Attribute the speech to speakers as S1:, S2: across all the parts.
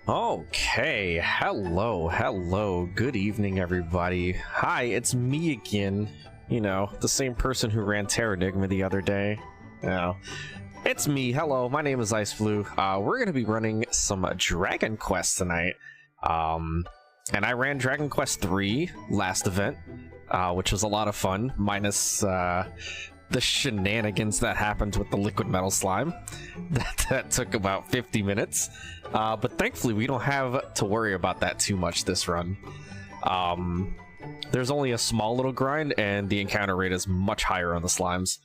S1: Okay, hello, good evening everybody. Hi, it's me again. You know, the same person who ran Terranigma the other day. No, it's me. Hello, my name is IceBlue. We're gonna be running some Dragon Quest tonight. And I ran Dragon Quest 3 last event, which was a lot of fun, minus the shenanigans that happened with the liquid metal slime. That took about 50 minutes. But thankfully we don't have to worry about that too much this run. There's only a small little grind and the encounter rate is much higher on the slimes.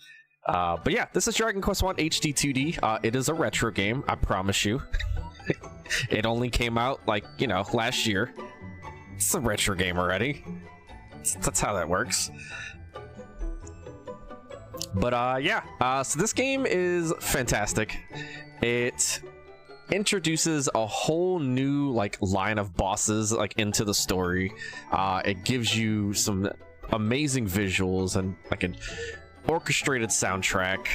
S1: But yeah, this is Dragon Quest 1 HD2D. It is a retro game, I promise you. It only came out, like, you know, last year. It's a retro game already. That's how that works. But yeah, so this game is fantastic. It introduces a whole new like line of bosses like into the story. It gives you some amazing visuals and like an orchestrated soundtrack.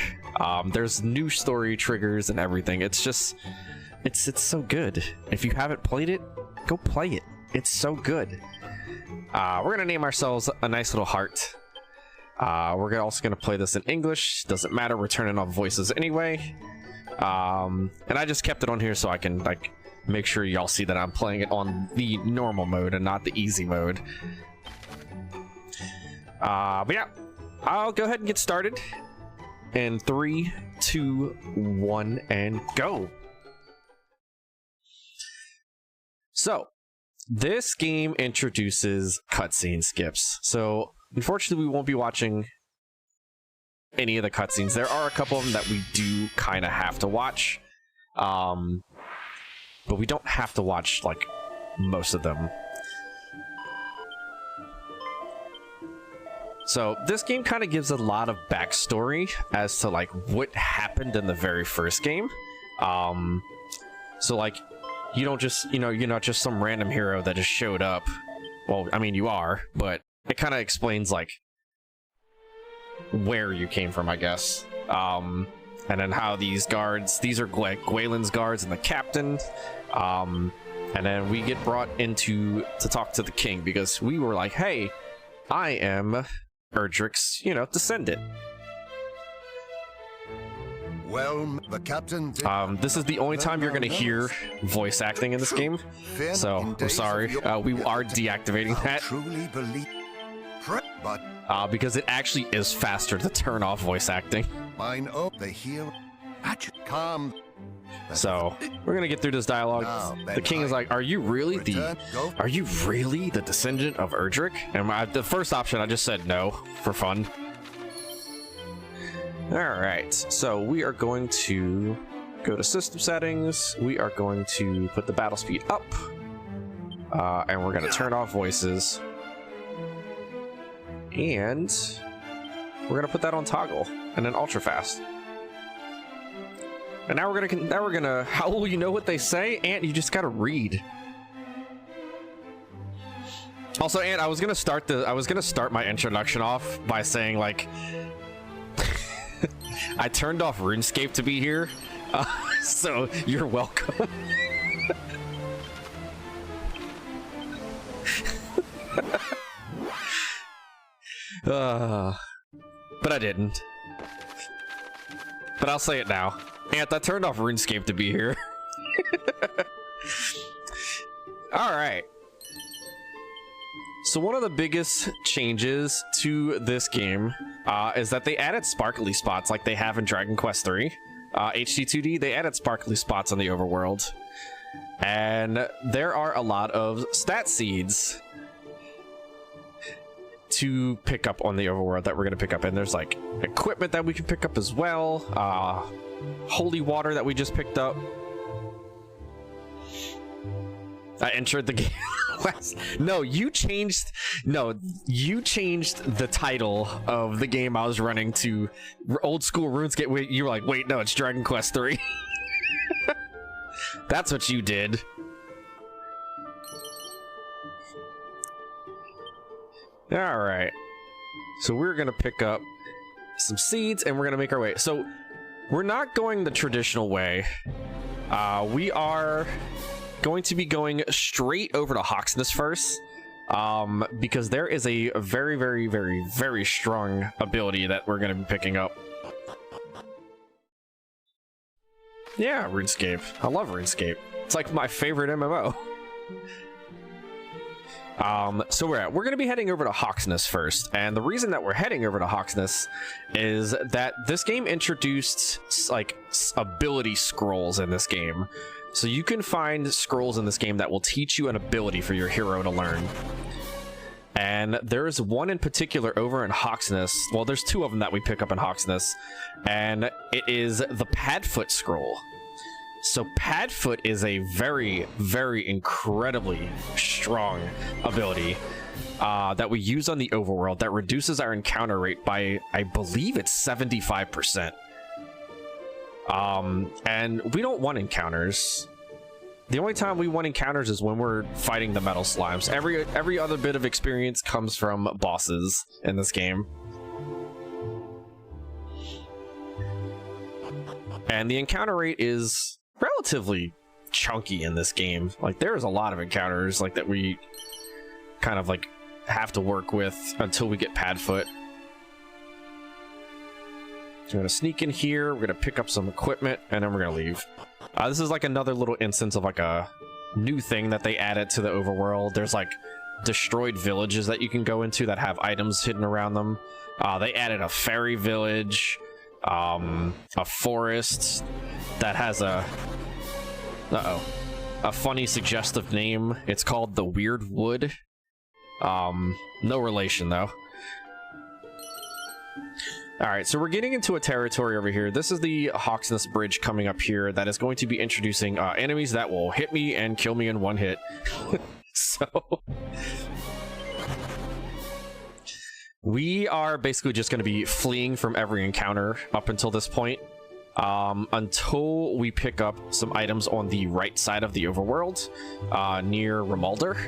S1: There's new story triggers and everything. It's just it's so good. If you haven't played it, go play it. It's so good. We're gonna name ourselves a nice little heart. We're also gonna play this in English. Doesn't matter, we're turning off voices anyway. And I just kept it on here so I can like make sure y'all see that I'm playing it on the normal mode and not the easy mode. But yeah, I'll go ahead and get started in 3, 2, 1 and go. So this game introduces cutscene skips. So unfortunately we won't be watching any of the cutscenes. There are a couple of them that we do kind of have to watch, but we don't have to watch like most of them. So this game kind of gives a lot of backstory as to like what happened in the very first game. So like you don't just, you know, you're not just some random hero that just showed up. Well, I mean you are, but it kind of explains like where you came from, I guess. And then how these guards, these are Gwaelin's guards and the captain. And then we get brought into to talk to the king because we were like, hey, I am Erdrick's, you know, descendant.
S2: Well, the captain
S1: this is the only time you're gonna hear voice acting in this game, so I'm sorry. We are deactivating that.
S2: Truly believe, but
S1: because it actually is faster to turn off voice acting.
S2: mine oh the hero calm.
S1: So we're gonna get through this dialogue. The king is like, "Are you really the descendant of Erdrick?" And the first option, I just said no for fun. All right, so we are going to go to system settings. We are going to put the battle speed up, and we're gonna turn off voices. And we're gonna put that on toggle and then ultra fast. And now we're gonna how will you know what they say? Ant, you just gotta read. Also, Ant, I was gonna start my introduction off by saying like I turned off RuneScape to be here, so you're welcome. But I didn't. But I'll say it now. Ant, I turned off RuneScape to be here. Alright. So one of the biggest changes to this game is that they added sparkly spots like they have in Dragon Quest 3. HD2D, they added sparkly spots on the overworld. And there are a lot of stat seeds to pick up on the overworld that we're going to pick up. And there's like equipment that we can pick up as well. Holy water that we just picked up. I entered the game. No, you changed the title of the game I was running to old school RuneScape. Wait, you were like, wait, no, it's Dragon Quest 3. That's what you did. All right, so we're gonna pick up some seeds and we're gonna make our way. So we're not going the traditional way. We are going to be going straight over to Hawksness first, because there is a very, very, very, very strong ability that we're going to be picking up. Yeah, RuneScape. I love RuneScape. It's like my favorite MMO. So we're going to be heading over to Hawksness first, and the reason that we're heading over to Hawksness is that this game introduced like ability scrolls in this game. So you can find scrolls in this game that will teach you an ability for your hero to learn. And there's one in particular over in Hawksness. Well, there's two of them that we pick up in Hawksness, and it is the Padfoot scroll. So Padfoot is a very, very incredibly strong ability that we use on the overworld that reduces our encounter rate by, I believe it's 75%. And we don't want encounters. The only time we want encounters is when we're fighting the metal slimes. Every other bit of experience comes from bosses in this game. And the encounter rate is relatively chunky in this game. Like, there's a lot of encounters like that we kind of like have to work with until we get Padfoot. So we're gonna sneak in here, we're gonna pick up some equipment, and then we're gonna leave. This is like another little instance of like a new thing that they added to the overworld. There's like destroyed villages that you can go into that have items hidden around them. They added a fairy village, a forest that has a funny suggestive name. It's called the Weird Wood. No relation though. Alright, so we're getting into a territory over here. This is the Hawksness Bridge coming up here that is going to be introducing enemies that will hit me and kill me in one hit. So we are basically just going to be fleeing from every encounter up until this point, until we pick up some items on the right side of the overworld, near Rimalder.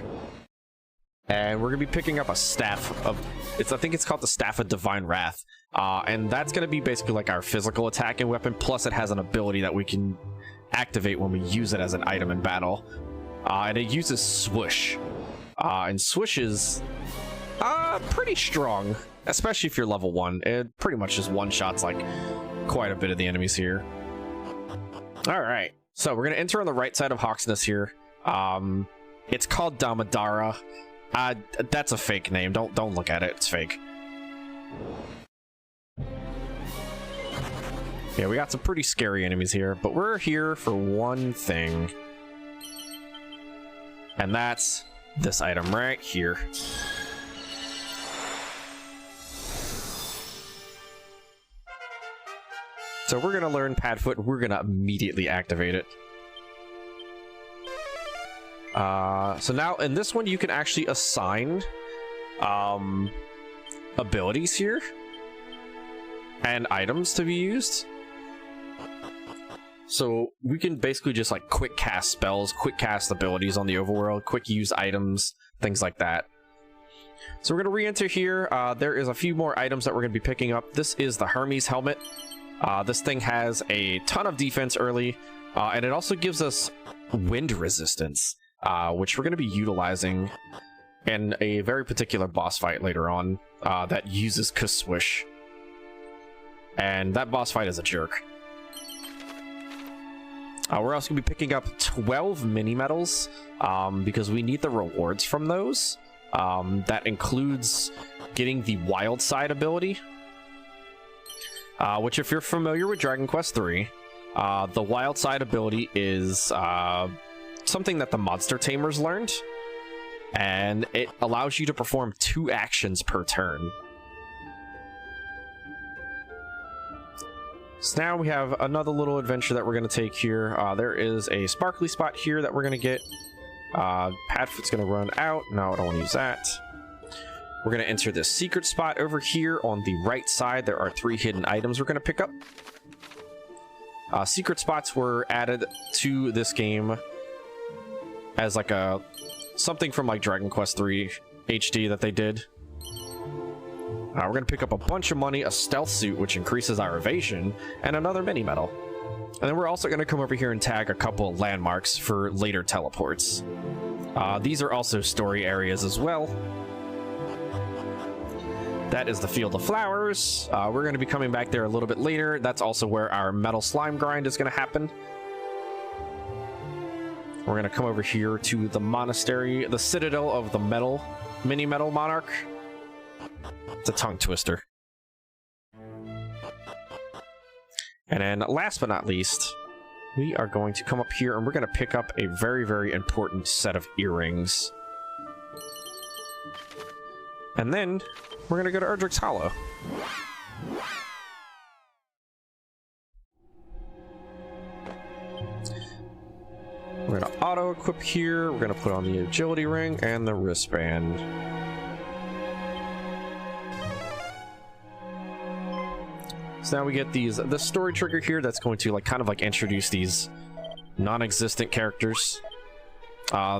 S1: And we're going to be picking up a staff of, I think it's called the Staff of Divine Wrath. And that's going to be basically like our physical attacking weapon, plus it has an ability that we can activate when we use it as an item in battle. And it uses Swoosh. And Swoosh is pretty strong, especially if you're level 1. It pretty much just one-shots like quite a bit of the enemies here. Alright, so we're going to enter on the right side of Hawksness here. It's called Damodara. That's a fake name. Don't look at it. It's fake. Yeah, we got some pretty scary enemies here, but we're here for one thing. And that's this item right here. So we're gonna learn Padfoot, we're gonna immediately activate it. So now in this one you can actually assign abilities here and items to be used. So we can basically just like quick cast spells, quick cast abilities on the overworld, quick use items, things like that. So we're going to re-enter here. There is a few more items that we're going to be picking up. This is the Hermes helmet. This thing has a ton of defense early, and it also gives us wind resistance, which we're going to be utilizing in a very particular boss fight later on that uses Kaswish. And that boss fight is a jerk. We're also going to be picking up 12 mini medals because we need the rewards from those. That includes getting the Wild Side ability, which if you're familiar with Dragon Quest III, the Wild Side ability is something that the Monster Tamers learned, and it allows you to perform 2 actions per turn. So now we have another little adventure that we're going to take here. There is a sparkly spot here that we're going to get. Padfoot's going to run out. No, I don't want to use that. We're going to enter this secret spot over here on the right side. There are 3 hidden items we're going to pick up. Secret spots were added to this game as like something from like Dragon Quest III HD that they did. We're going to pick up a bunch of money, a stealth suit, which increases our evasion, and another mini medal. And then we're also going to come over here and tag a couple of landmarks for later teleports. These are also story areas as well. That is the Field of Flowers. We're going to be coming back there a little bit later. That's also where our metal slime grind is going to happen. We're going to come over here to the monastery, the citadel of the mini metal monarch. It's a tongue twister. And then last but not least, we are going to come up here and we're going to pick up a very, very important set of earrings. And then we're going to go to Erdrick's Hollow. We're going to auto-equip here. We're going to put on the agility ring and the wristband. So now we get the story trigger here that's going to kind of introduce these non-existent characters.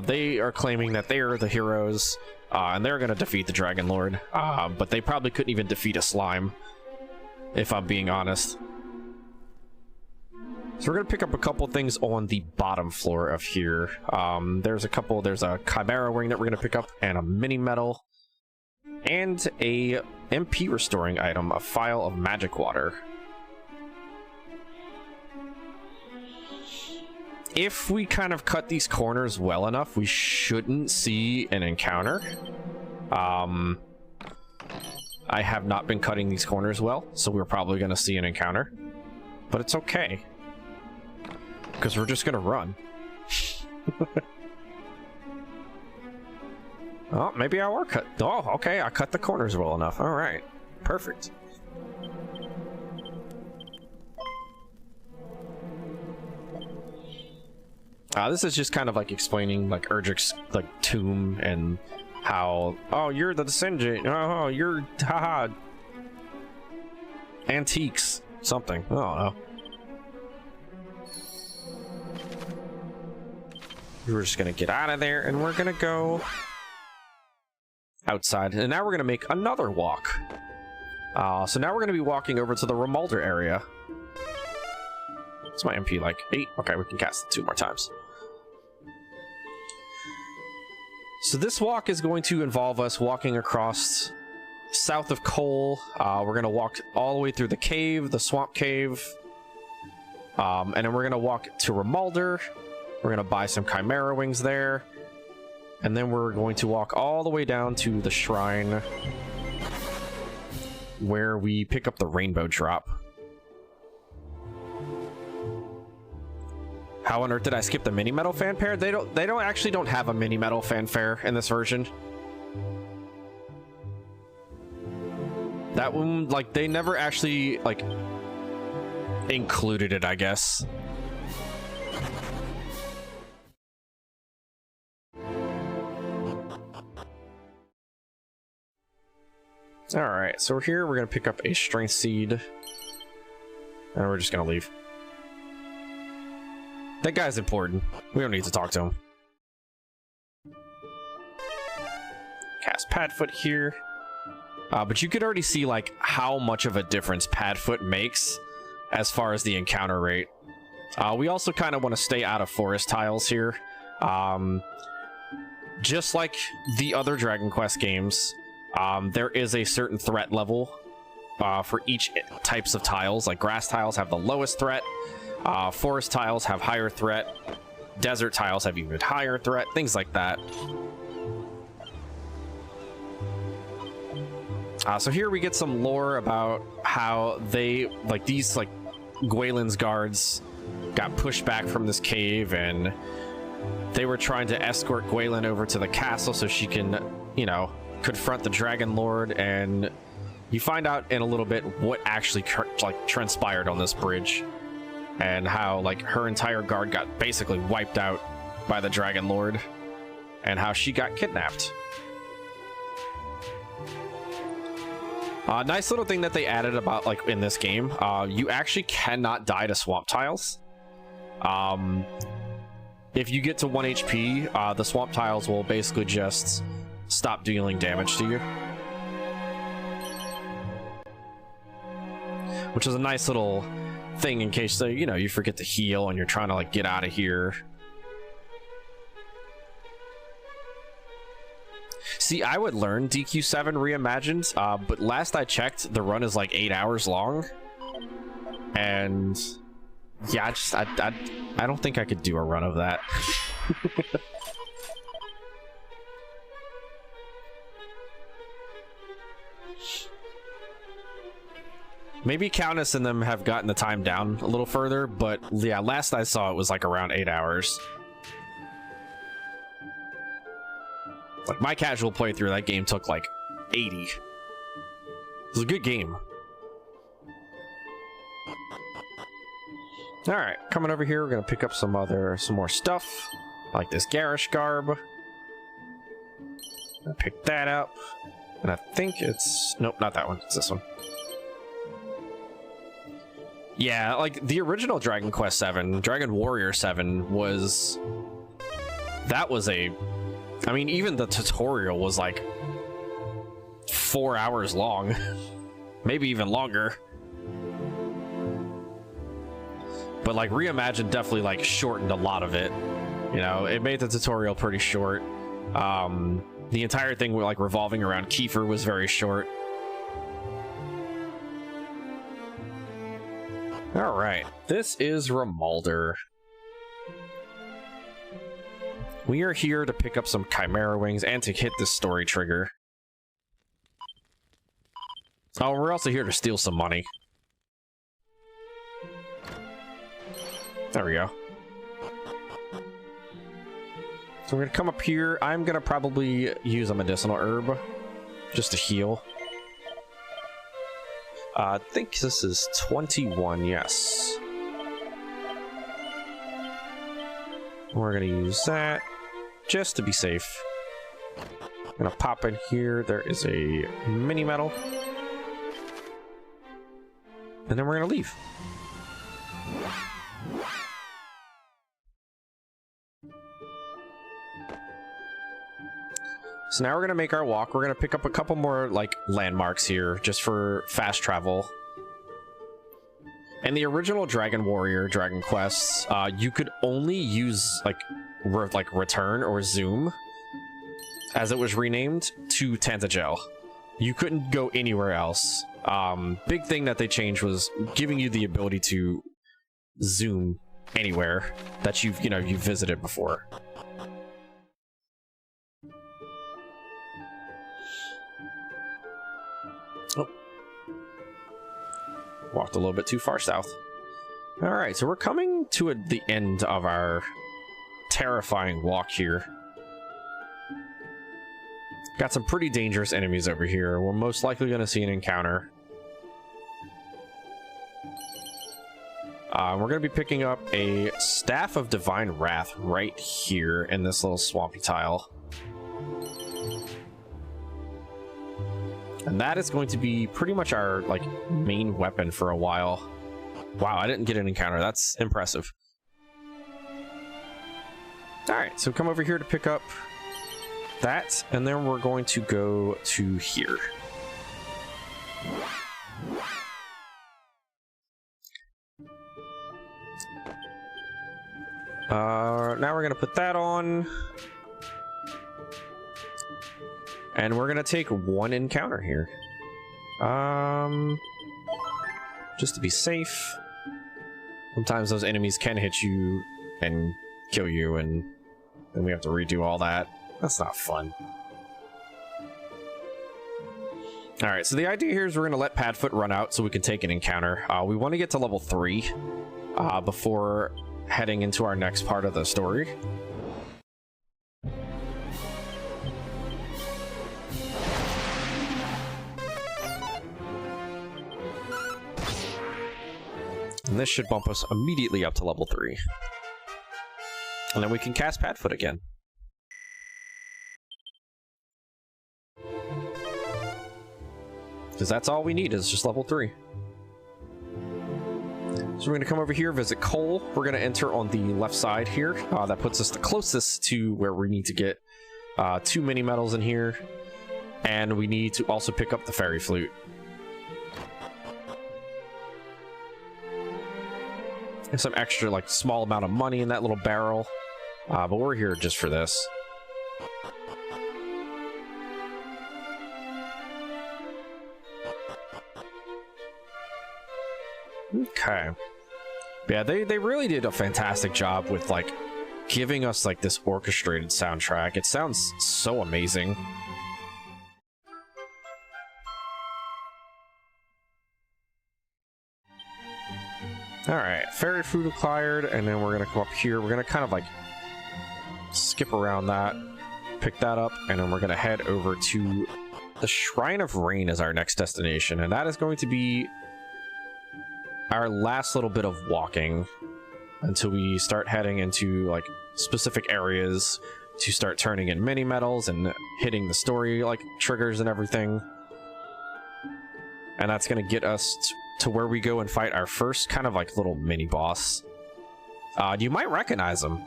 S1: They are claiming that they are the heroes, and they're going to defeat the Dragon Lord, but they probably couldn't even defeat a slime, if I'm being honest. So we're going to pick up a couple things on the bottom floor of here. There's a Chimera Wing that we're going to pick up, and a mini medal, and a MP restoring item, a phial of magic water. If we kind of cut these corners well enough, we shouldn't see an encounter. I have not been cutting these corners well, so we're probably going to see an encounter. But it's okay, because we're just going to run. Oh, maybe I were cut. Oh, okay, I cut the corners well enough. All right, perfect. This is just kind of explaining Erdrick's tomb and how, oh, you're the descendant. Oh, you're haha antiques something. I don't know. We're just gonna get out of there and we're gonna go outside, and now we're gonna make another walk. So now we're gonna be walking over to the Remulder area. It's my MP 8. Okay, we can cast it 2 more times. So this walk is going to involve us walking across south of Cole. We're gonna walk all the way through the cave, the swamp cave, and then we're gonna walk to Remulder. We're gonna buy some Chimera Wings there. And then we're going to walk all the way down to the shrine where we pick up the rainbow drop. How on earth did I skip the mini metal fanfare? They don't have a mini metal fanfare in this version. That one, they never actually included it, I guess. Alright, so we're here, we're gonna pick up a strength seed. And we're just gonna leave. That guy's important. We don't need to talk to him. Cast Padfoot here. But you could already see how much of a difference Padfoot makes as far as the encounter rate. We also kind of want to stay out of forest tiles here. Just like the other Dragon Quest games, there is a certain threat level for each types of tiles. Grass tiles have the lowest threat, forest tiles have higher threat, desert tiles have even higher threat, things like that. So here we get some lore about how these Gwaelin's guards got pushed back from this cave, and they were trying to escort Gwaelin over to the castle so she can, confront the Dragon Lord. And you find out in a little bit what actually transpired on this bridge, and how her entire guard got basically wiped out by the Dragon Lord, and how she got kidnapped. Nice little thing that they added about in this game, you actually cannot die to swamp tiles. If you get to 1 HP, the swamp tiles will basically just stop dealing damage to you. which is a nice little thing in case, you know, you forget to heal and you're trying to like get out of here. See, I would learn DQ7 reimagined, but last I checked, the run is like 8 hours long, and yeah, I don't think I could do a run of that. Maybe Countess and them have gotten the time down a little further, but yeah, last I saw it was like around 8 hours. Like my casual playthrough, that game took like 80. It was a good game. All right, coming over here, we're gonna pick up some more stuff, like this garish garb. I'll pick that up, and I think it's nope, not that one. It's this one. Yeah, like the original Dragon Quest 7, Dragon Warrior 7 was. That was a. I mean, even the tutorial was like 4 hours long, maybe even longer. But like Reimagined definitely like shortened a lot of it. You know, it made the tutorial pretty short. The entire thing like revolving around Kiefer was very short. All right, this is Rimuldar. We are here to pick up some Chimera Wings and to hit this story trigger. Oh, we're also here to steal some money. There we go. So we're gonna come up here. I'm gonna probably use a medicinal herb just to heal. I think this is 21, yes. We're gonna use that just to be safe. I'm gonna pop in here. There is a mini medal. And then we're gonna leave. So now we're gonna make our walk. We're gonna pick up a couple more like landmarks here just for fast travel. In the original Dragon Warrior Dragon Quests, you could only use like return or zoom, as it was renamed, to Tantagel. You couldn't go anywhere else. Big thing that they changed was giving you the ability to zoom anywhere that you've visited before. Oh. Walked a little bit too far south. All right, so we're coming to the end of our terrifying walk here. Got some pretty dangerous enemies over here. We're most likely going to see an encounter. We're going to be picking up a Staff of Divine Wrath right here in this little swampy tile. And that is going to be pretty much our main weapon for a while. Wow, I didn't get an encounter. That's impressive. All right, so come over here to pick up that, and then we're going to go to here. Now we're going to put that on. And we're going to take one encounter here. Just to be safe. Sometimes those enemies can hit you and kill you, and then we have to redo all that. That's not fun. Alright, so the idea here is we're going to let Padfoot run out so we can take an encounter. We want to get to level 3 before heading into our next part of the story. And this should bump us immediately up to level 3. And then we can cast Padfoot again. Because that's all we need is just level 3. So we're going to come over here, visit Cole. We're going to enter on the left side here. That puts us the closest to where we need to get 2 mini medals in here. And we need to also pick up the fairy flute. There's some extra, like, small amount of money in that little barrel. But we're here just for this. Okay. Yeah, they really did a fantastic job with, like, giving us, like, this orchestrated soundtrack. It sounds so amazing. Alright, fairy fruit acquired, and then we're gonna come up here. We're gonna kind of, like, skip around that, pick that up, and then we're gonna head over to the Shrine of Rain as our next destination, and that is going to be our last little bit of walking until we start heading into, like, specific areas to start turning in mini medals and hitting the story, like, triggers and everything. And that's gonna get us to where we go and fight our first kind of, like, little mini boss. You might recognize him.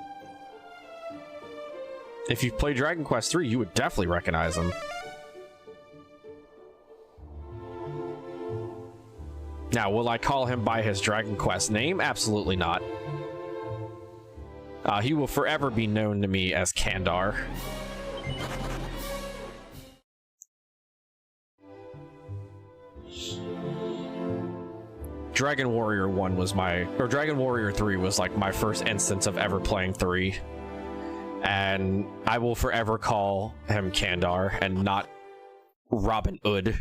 S1: If you've played Dragon Quest III, you would definitely recognize him. Now, will I call him by his Dragon Quest name? Absolutely not. He will forever be known to me as Kandar. Dragon Warrior 1 was Dragon Warrior 3 was like my first instance of ever playing 3. And I will forever call him Kandar and not Robin Hood.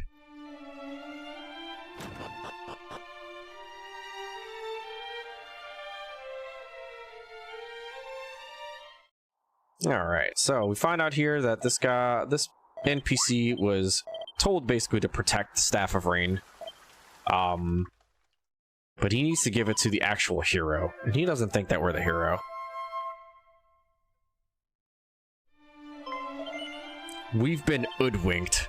S1: Alright, so we find out here that this NPC was told basically to protect the Staff of Rain. But he needs to give it to the actual hero, and he doesn't think that we're the hero. We've been hoodwinked.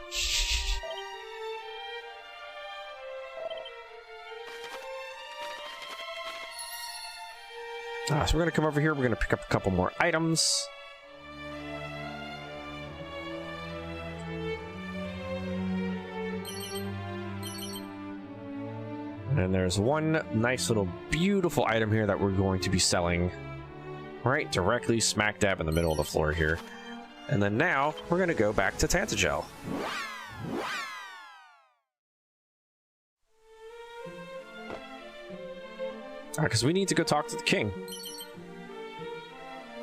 S1: So we're gonna come over here, we're gonna pick up a couple more items. And there's one nice little beautiful item here that we're going to be selling right directly smack dab in the middle of the floor here. And then now we're going to go back to Tantagel. Because we need to go talk to the king.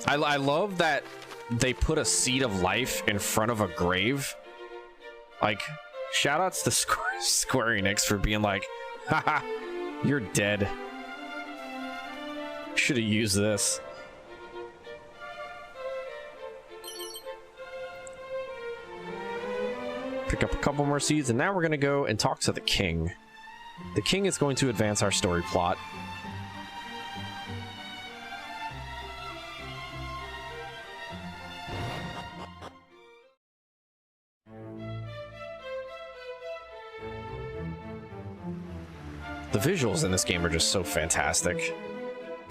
S1: I love that they put a seed of life in front of a grave. Like, shoutouts to Square Enix for being like, haha, you're dead. Should have used this. Pick up a couple more seeds, and now we're going to go and talk to the king. The king is going to advance our story plot. The visuals in this game are just so fantastic.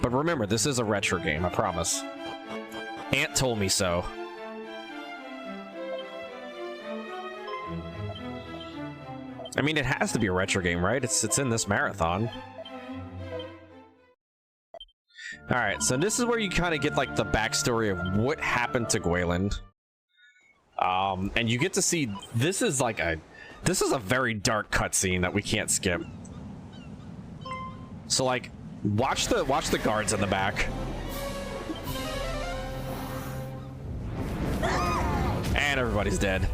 S1: But remember, this is a retro game, I promise. Ant told me so. I mean, it has to be a retro game, right? It's in this marathon. Alright, so this is where you kind of get, like, the backstory of what happened to Gwayland. And you get to see, this is a very dark cutscene that we can't skip. So, like, watch the guards in the back. And everybody's dead.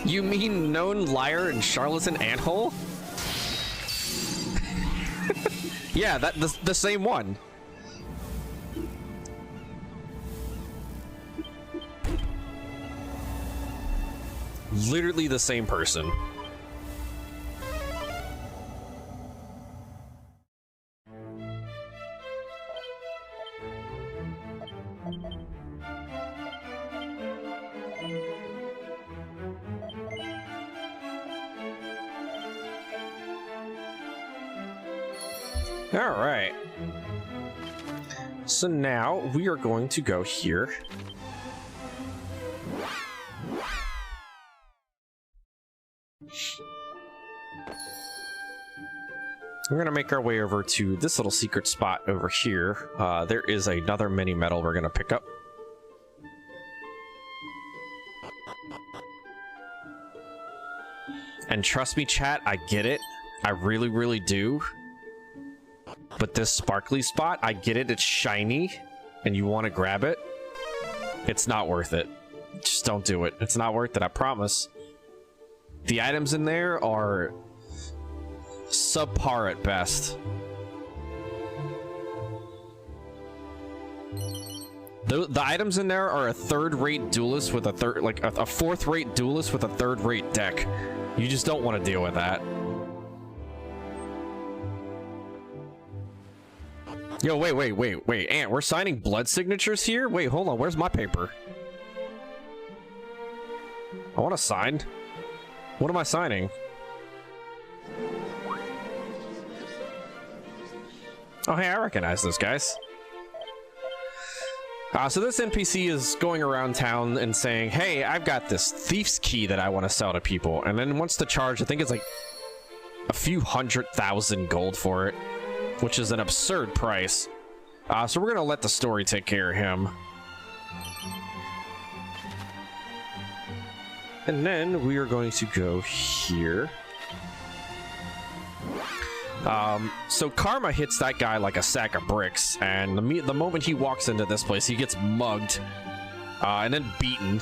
S1: You mean known liar and charlatan anthole? Yeah, the same one. Literally the same person. All right. So now we are going to go here. We're gonna make our way over to this little secret spot over here. There is another mini medal we're gonna pick up. And trust me, chat, I get it. I really, really do. But this sparkly spot, I get it. It's shiny, and you want to grab it. It's not worth it. Just don't do it. It's not worth it, I promise. The items in there are subpar at best. The items in there are a third-rate duelist with a fourth-rate duelist with a third-rate deck. You just don't want to deal with that. Yo, wait, Ant, we're signing blood signatures here? Wait, hold on, where's my paper? I want to sign. What am I signing? Oh, hey, I recognize those guys. So this NPC is going around town and saying, hey, I've got this thief's key that I want to sell to people. And then wants to charge, I think it's like a few 100,000 gold for it, which is an absurd price. So we're going to let the story take care of him. And then we are going to go here. So Karma hits that guy like a sack of bricks, and the moment he walks into this place, he gets mugged, and then beaten.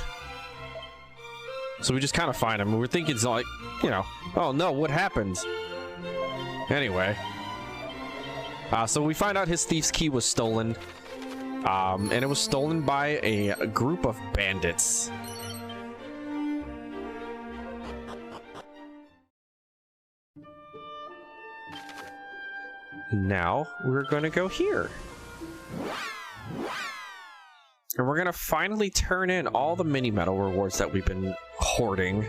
S1: So we just kind of find him, and we're thinking, it's like, you know, oh no, what happened? Anyway. So we find out his thief's key was stolen, and it was stolen by a group of bandits. Now we're going to go here. And we're going to finally turn in all the mini medal rewards that we've been hoarding.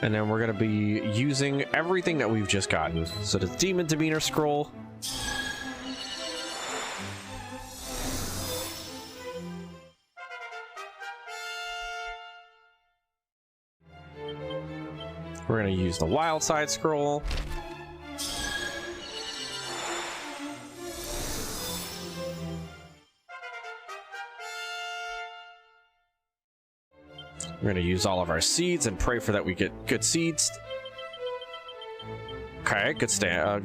S1: And then we're going to be using everything that we've just gotten. So the Demon Demeanor Scroll. We're going to use the Wild Side Scroll. We're going to use all of our seeds and pray for that we get good seeds. Okay, good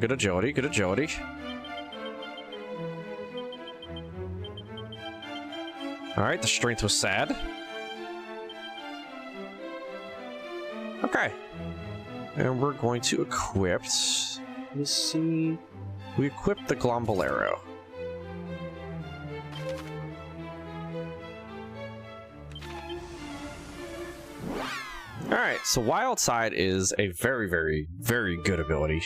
S1: good agility, good agility. All right, the strength was sad. Okay. And we're going to equip, let me see, we equipped the Glombolero. Alright, so Wild Side is a very, very, very good ability.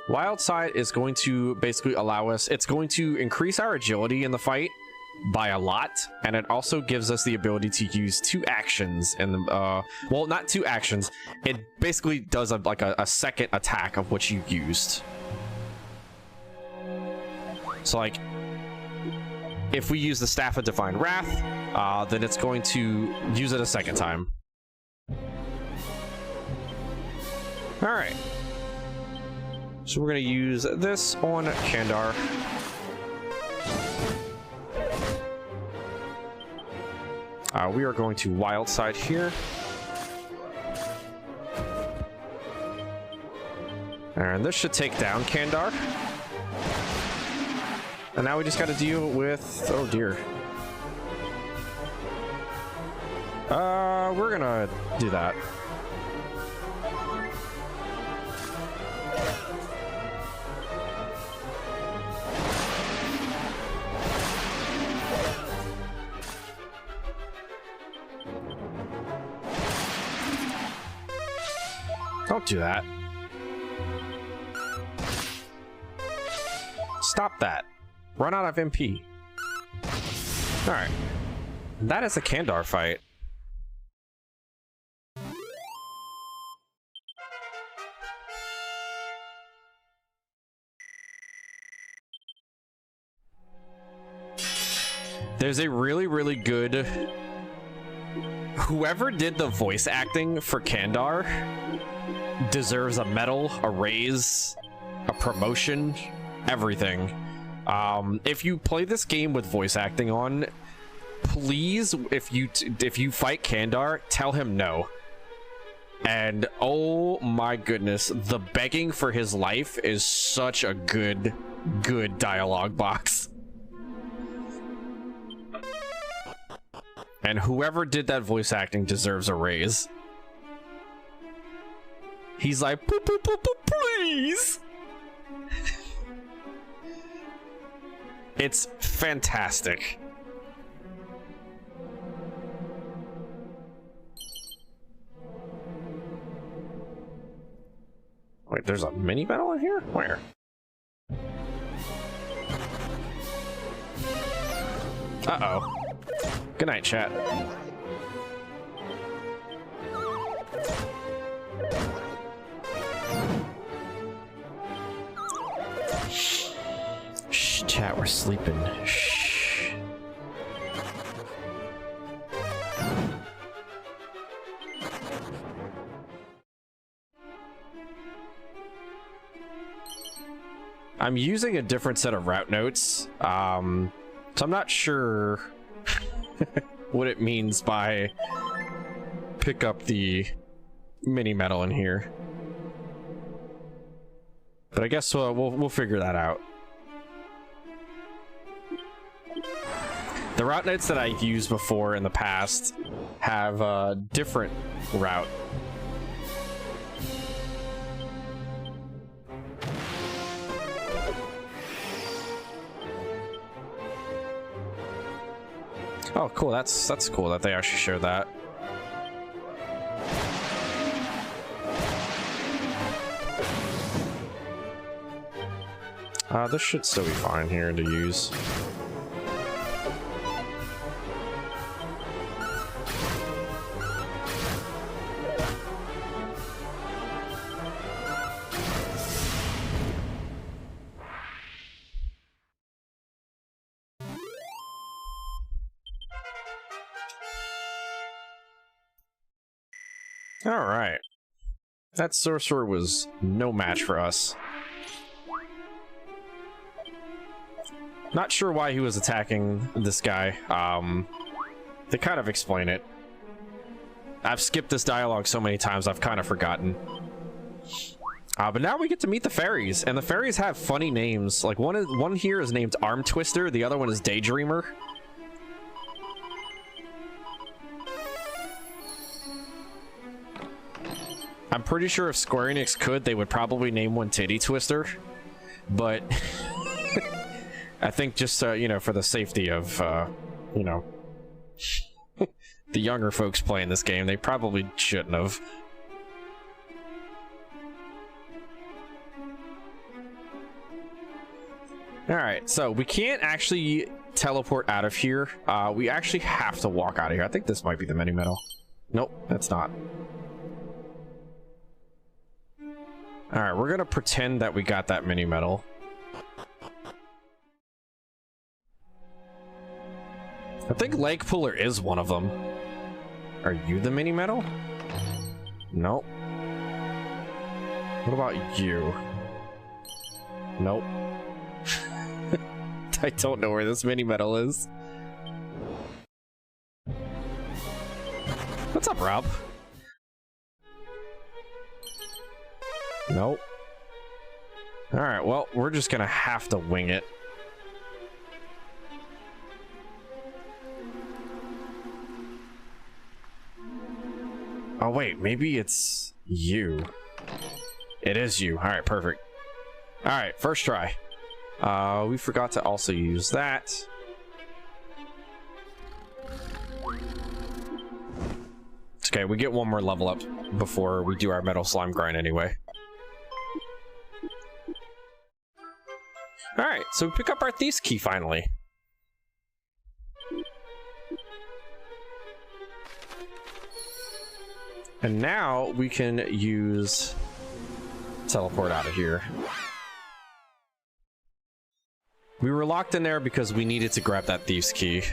S1: Wild Side is going to basically allow us, it's going to increase our agility in the fight by a lot, and it also gives us the ability to use 2 actions in the well, not 2 actions, it basically does like a second attack of what you used. So like if we use the Staff of Divine Wrath, then it's going to use it a second time. All right, so we're going to use this on Kandar. We are going to Wild Side here. And this should take down Kandar. And now we just got to deal with... oh dear. We're gonna do that. Don't do that. Stop that. Run out of MP. Alright. That is a Kandar fight. There's a really, really good... Whoever did the voice acting for Kandar deserves a medal, a raise, a promotion, everything. If you play this game with voice acting on, please, if you fight Kandar, tell him no. And oh my goodness, the begging for his life is such a good dialogue box. And whoever did that voice acting deserves a raise. He's like, please. It's fantastic. Wait, there's a mini battle in here? Where? Uh-oh. Good night, chat. Shh, chat, we're sleeping. Shh. I'm using a different set of route notes, so I'm not sure what it means by pick up the mini medal in here, but I guess we'll figure that out. The route notes that I've used before in the past have a different route. Oh, cool. That's cool that they actually showed that. This should still be fine here to use. Alright. That sorcerer was no match for us. Not sure why he was attacking this guy. They kind of explain it. I've skipped this dialogue so many times, I've kind of forgotten. But now we get to meet the fairies, and the fairies have funny names. Like, one here is named Arm Twister, the other one is Daydreamer. I'm pretty sure if Square Enix could, they would probably name one Titty Twister, but I think just, you know, for the safety of, you know, the younger folks playing this game, they probably shouldn't have. Alright, so we can't actually teleport out of here. We actually have to walk out of here. I think this might be the mini medal. Nope, that's not. Alright, we're gonna pretend that we got that mini medal. I think Leg Puller is one of them. Are you the mini medal? Nope. What about you? Nope. I don't know where this mini medal is. What's up, Rob? Nope. Alright, well, we're just gonna have to wing it. Oh wait, maybe it's you. It is you. Alright, perfect. Alright, first try. We forgot to also use that. It's okay, we get one more level up before we do our metal slime grind anyway. Alright, so we pick up our Thief's Key finally. And now we can use teleport out of here. We were locked in there because we needed to grab that Thief's Key.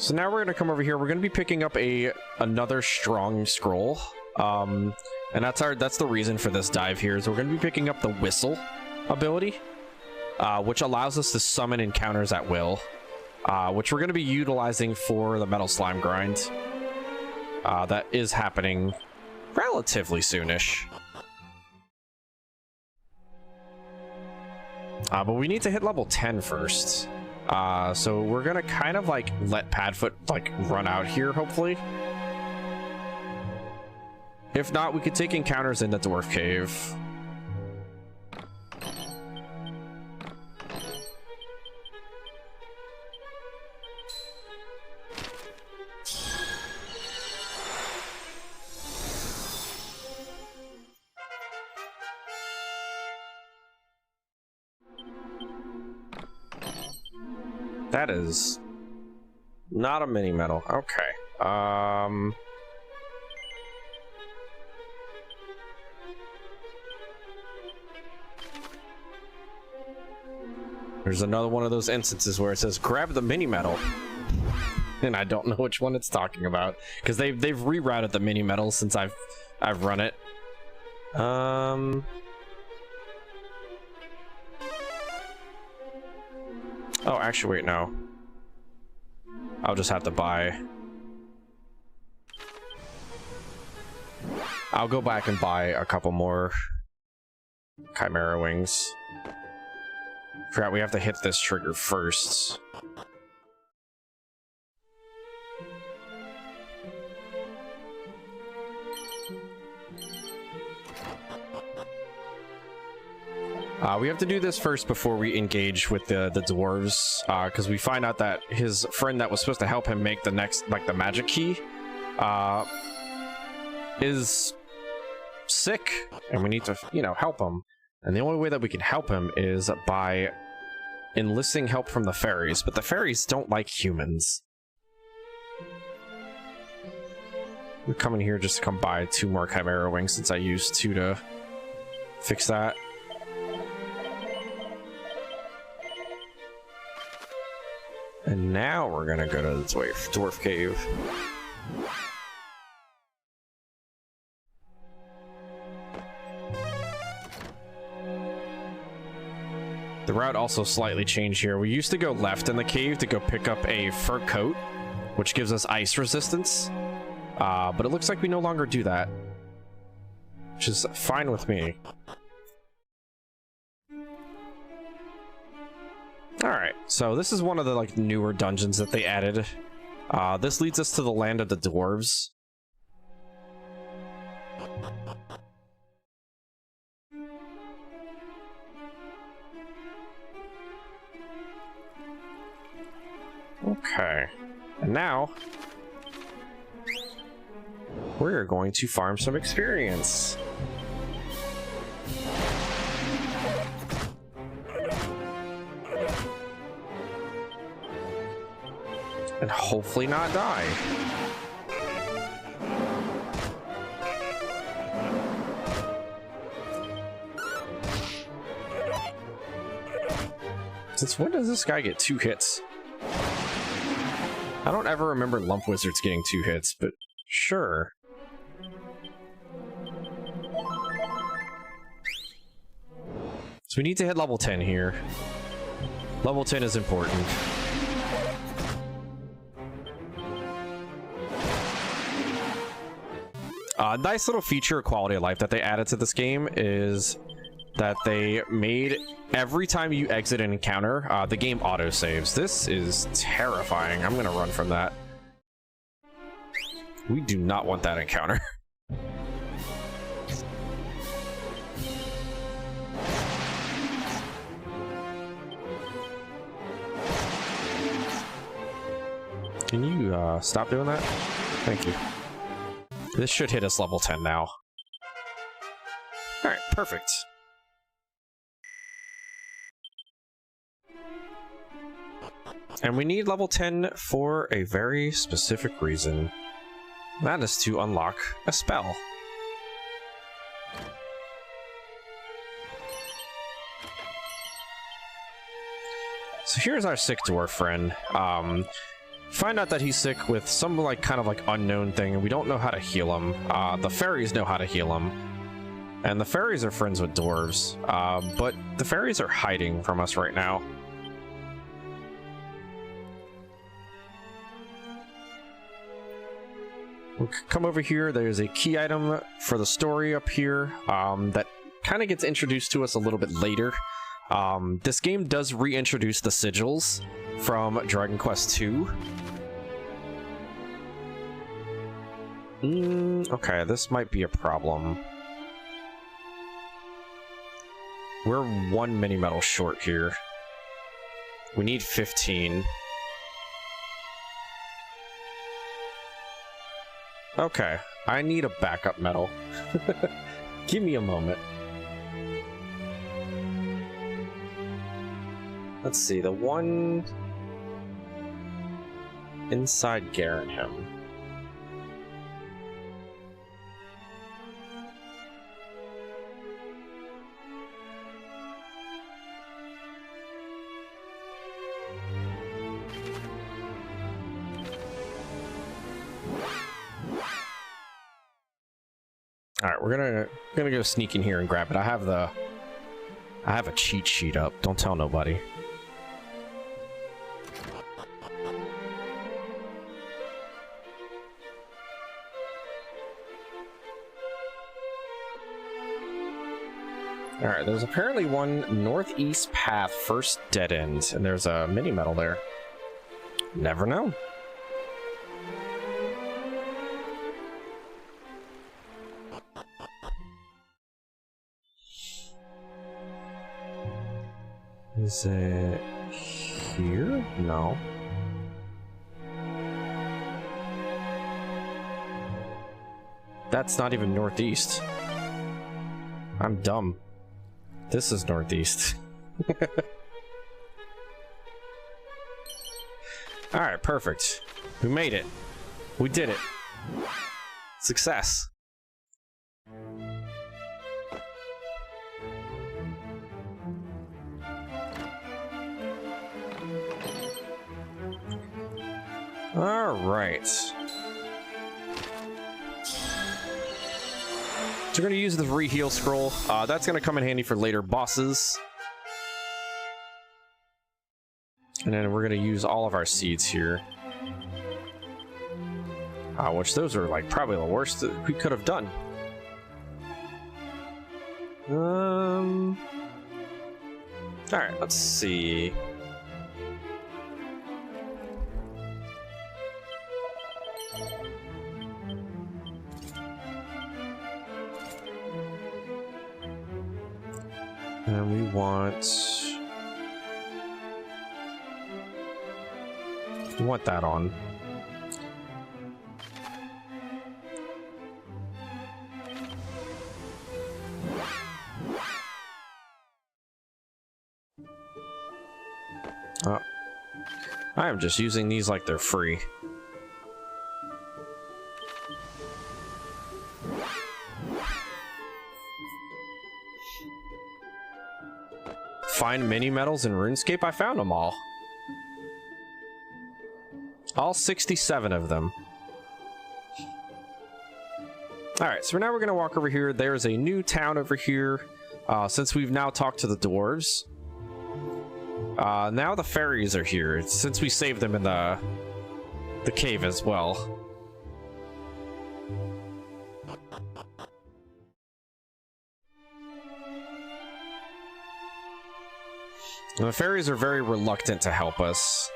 S1: So now we're going to come over here. We're going to be picking up another strong scroll. And that's the reason for this dive here, is we're going to be picking up the whistle ability, which allows us to summon encounters at will, which we're going to be utilizing for the metal slime grind. That is happening relatively soonish. But we need to hit level 10 first. So we're gonna kind of like let Padfoot like run out here, hopefully. If not, we could take encounters in the Dwarf Cave. That is not a mini medal. Okay. There's another one of those instances where it says grab the mini medal, and I don't know which one it's talking about because they've rerouted the mini medal since I've run it. Oh, actually, wait, no. I'll just have to buy. I'll go back and buy a couple more Chimera Wings. Forgot we have to hit this trigger first. We have to do this first before we engage with the dwarves, because we find out that his friend that was supposed to help him make the next, like the magic key, is sick, and we need to, you know, help him. And the only way that we can help him is by enlisting help from the fairies, but the fairies don't like humans. We're coming here just to come buy 2 more Chimera Wings since I used 2 to fix that. And now we're gonna go to the Dwarf Cave. The route also slightly changed here. We used to go left in the cave to go pick up a fur coat, which gives us ice resistance. But it looks like we no longer do that, which is fine with me. Alright, so this is one of the like newer dungeons that they added. This leads us to the land of the dwarves. Okay, and now we're going to farm some experience. And hopefully not die. Since when does this guy get 2 hits? I don't ever remember Lump Wizards getting 2 hits, but sure. So we need to hit level 10 here. Level 10 is important. A nice little feature of quality of life that they added to this game is that they made every time you exit an encounter, the game auto-saves. This is terrifying. I'm gonna run from that. We do not want that encounter. Can you stop doing that? Thank you. This should hit us level 10 now. Alright, perfect. And we need level 10 for a very specific reason. That is to unlock a spell. So here's our sick dwarf friend. Find out that he's sick with some like kind of like unknown thing, and we don't know how to heal him. The fairies know how to heal him, and the fairies are friends with dwarves, but the fairies are hiding from us right now. We'll come over here. There's a key item for the story up here that kind of gets introduced to us a little bit later. This game does reintroduce the sigils from Dragon Quest II. Okay, this might be a problem. We're 1 mini medal short here. We need 15. Okay, I need a backup medal. Give me a moment. Let's see, the one inside Garanham. All right, we're gonna go sneak in here and grab it. I have a cheat sheet up. Don't tell nobody. All right, there's apparently one northeast path, first dead end, and there's a mini medal there. Never know. Is it here? No. That's not even northeast. I'm dumb. This is northeast. Alright, perfect. We made it. We did it. Success. Alright. So we're going to use the re-heal scroll. That's going to come in handy for later bosses. And then we're going to use all of our seeds here. Which those are like probably the worst that we could have done. Alright, let's see. And we want that on. I am just using these like they're free. Find mini medals in RuneScape? I found them all. All 67 of them. Alright, so now we're going to walk over here. There's a new town over here. Since we've now talked to the dwarves. Now the fairies are here, since we saved them in the cave as well. And the fairies are very reluctant to help us.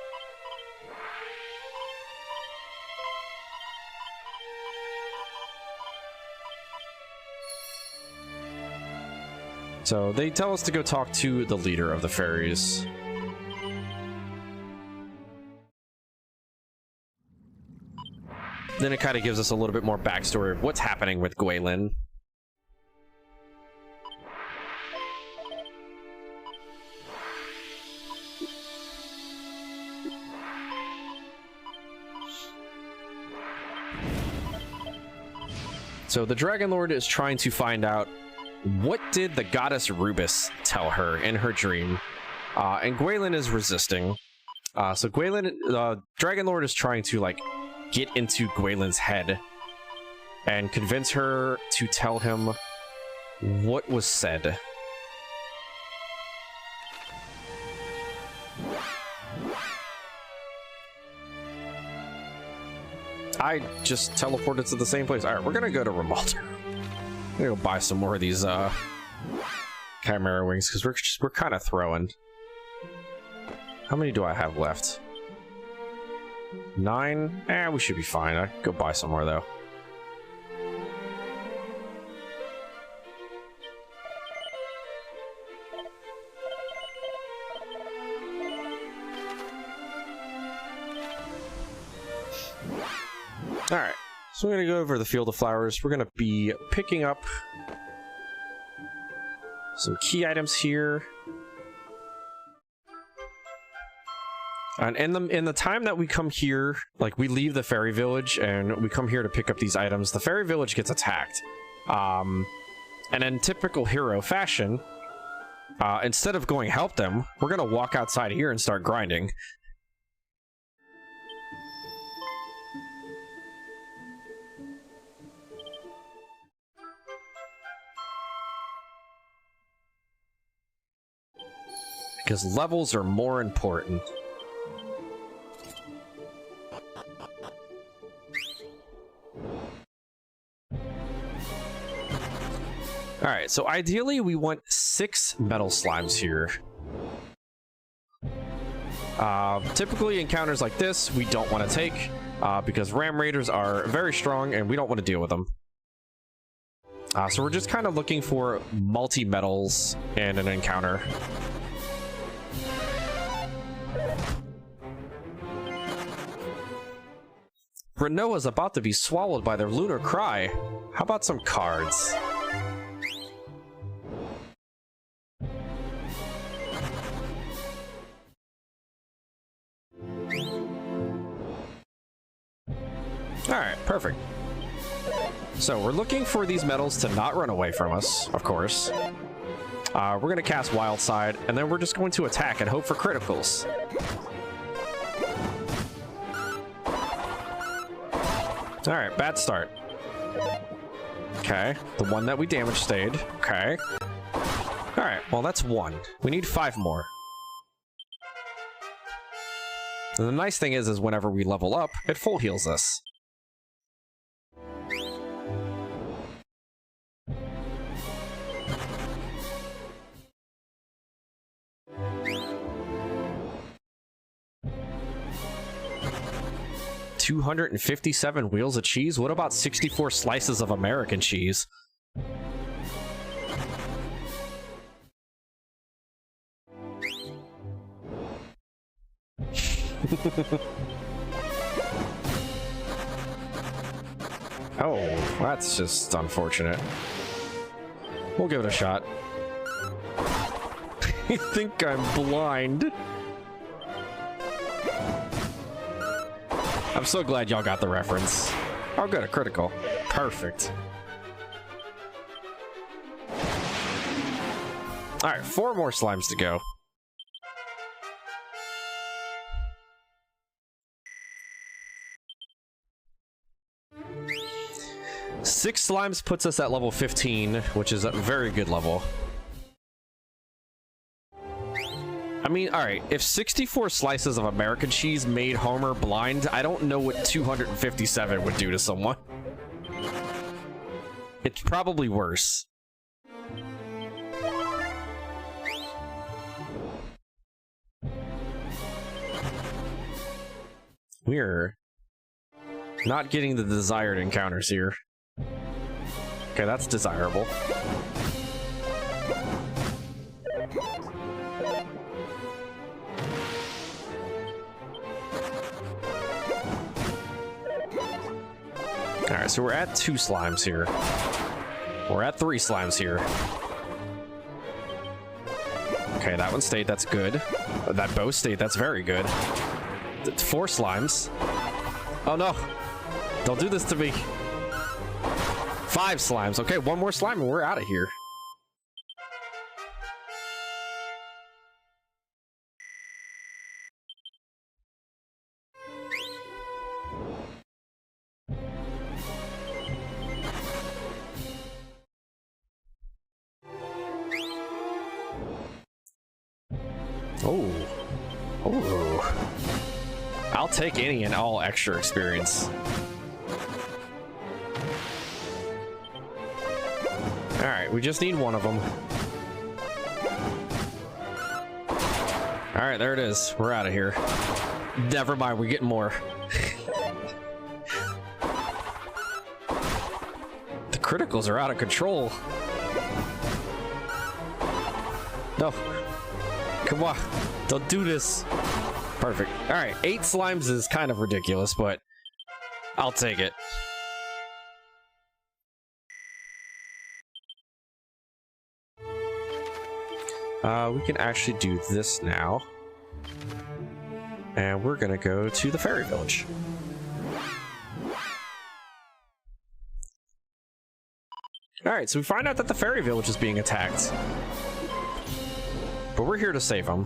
S1: So they tell us to go talk to the leader of the fairies. Then it kind of gives us a little bit more backstory of what's happening with Gwaelin. So the Dragon Lord is trying to find out what did the goddess Rubis tell her in her dream, and Gwaelin is resisting. So Gwaylin, Dragon Lord is trying to, like, get into Gwaylin's head and convince her to tell him what was said. I just teleported to the same place. Alright, we're gonna go to Rimalter. I'm gonna go buy some more of these Chimera wings, because we're kind of throwing. How many do I have left? 9? Eh, we should be fine. I go buy some more though. Alright, so we're gonna go over the Field of Flowers. We're gonna be picking up some key items here. And in the time that we come here, like, we leave the fairy village and we come here to pick up these items, the fairy village gets attacked. And in typical hero fashion, instead of going help them, we're gonna walk outside here and start grinding. Because levels are more important. Alright, so ideally we want 6 metal slimes here. Typically encounters like this we don't want to take, because Ram Raiders are very strong and we don't want to deal with them. So we're just kind of looking for multi-metals in an encounter. Renoa's about to be swallowed by their lunar cry. How about some cards? Alright, perfect. So we're looking for these metals to not run away from us, of course. We're going to cast Wild Side, and then we're just going to attack and hope for criticals. Alright, bad start. Okay, the one that we damaged stayed. Okay. Alright, well that's 1. We need 5 more. And the nice thing is whenever we level up, it full heals us. $257 wheels of cheese? What about 64 slices of American cheese? Oh, that's just unfortunate. We'll give it a shot. I think I'm blind. I'm so glad y'all got the reference. Oh, good, a critical. Perfect. Alright, 4 more slimes to go. Six slimes puts us at level 15, which is a very good level. I mean, alright, if 64 slices of American cheese made Homer blind, I don't know what 257 would do to someone. It's probably worse. We're not getting the desired encounters here. Okay, that's desirable. Alright, so we're at 2 slimes here. We're at 3 slimes here. Okay, that one stayed, that's good. That bow stayed, that's very good. 4 slimes. Oh no! Don't do this to me! 5 slimes. Okay, 1 more slime and we're out of here. Oh. Oh. I'll take any and all extra experience. Alright, we just need one of them. Alright, there it is. We're out of here. Never mind, we're getting more. The criticals are out of control. No. Come on. Don't do this. Perfect. Alright, 8 slimes is kind of ridiculous, but I'll take it. We can actually do this now. And we're gonna go to the fairy village. Alright, so we find out that the fairy village is being attacked. But we're here to save them.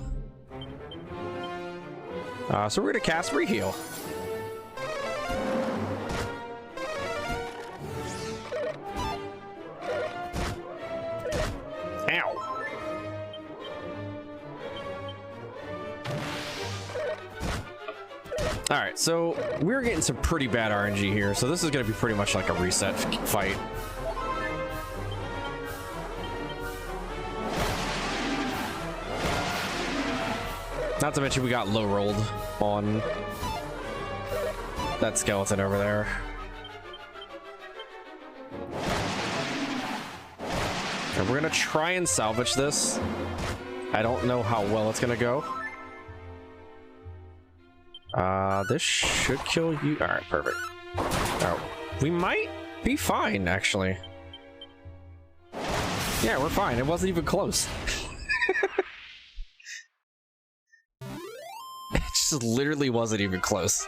S1: So we're gonna cast Reheal. Ow. Alright, so we're getting some pretty bad RNG here, so this is going to be pretty much like a reset fight. Not to mention we got low rolled on that skeleton over there. And we're going to try and salvage this. I don't know how well it's going to go. This should kill you. All right, perfect. Oh, we might be fine, actually. Yeah, we're fine. It wasn't even close. It just literally wasn't even close.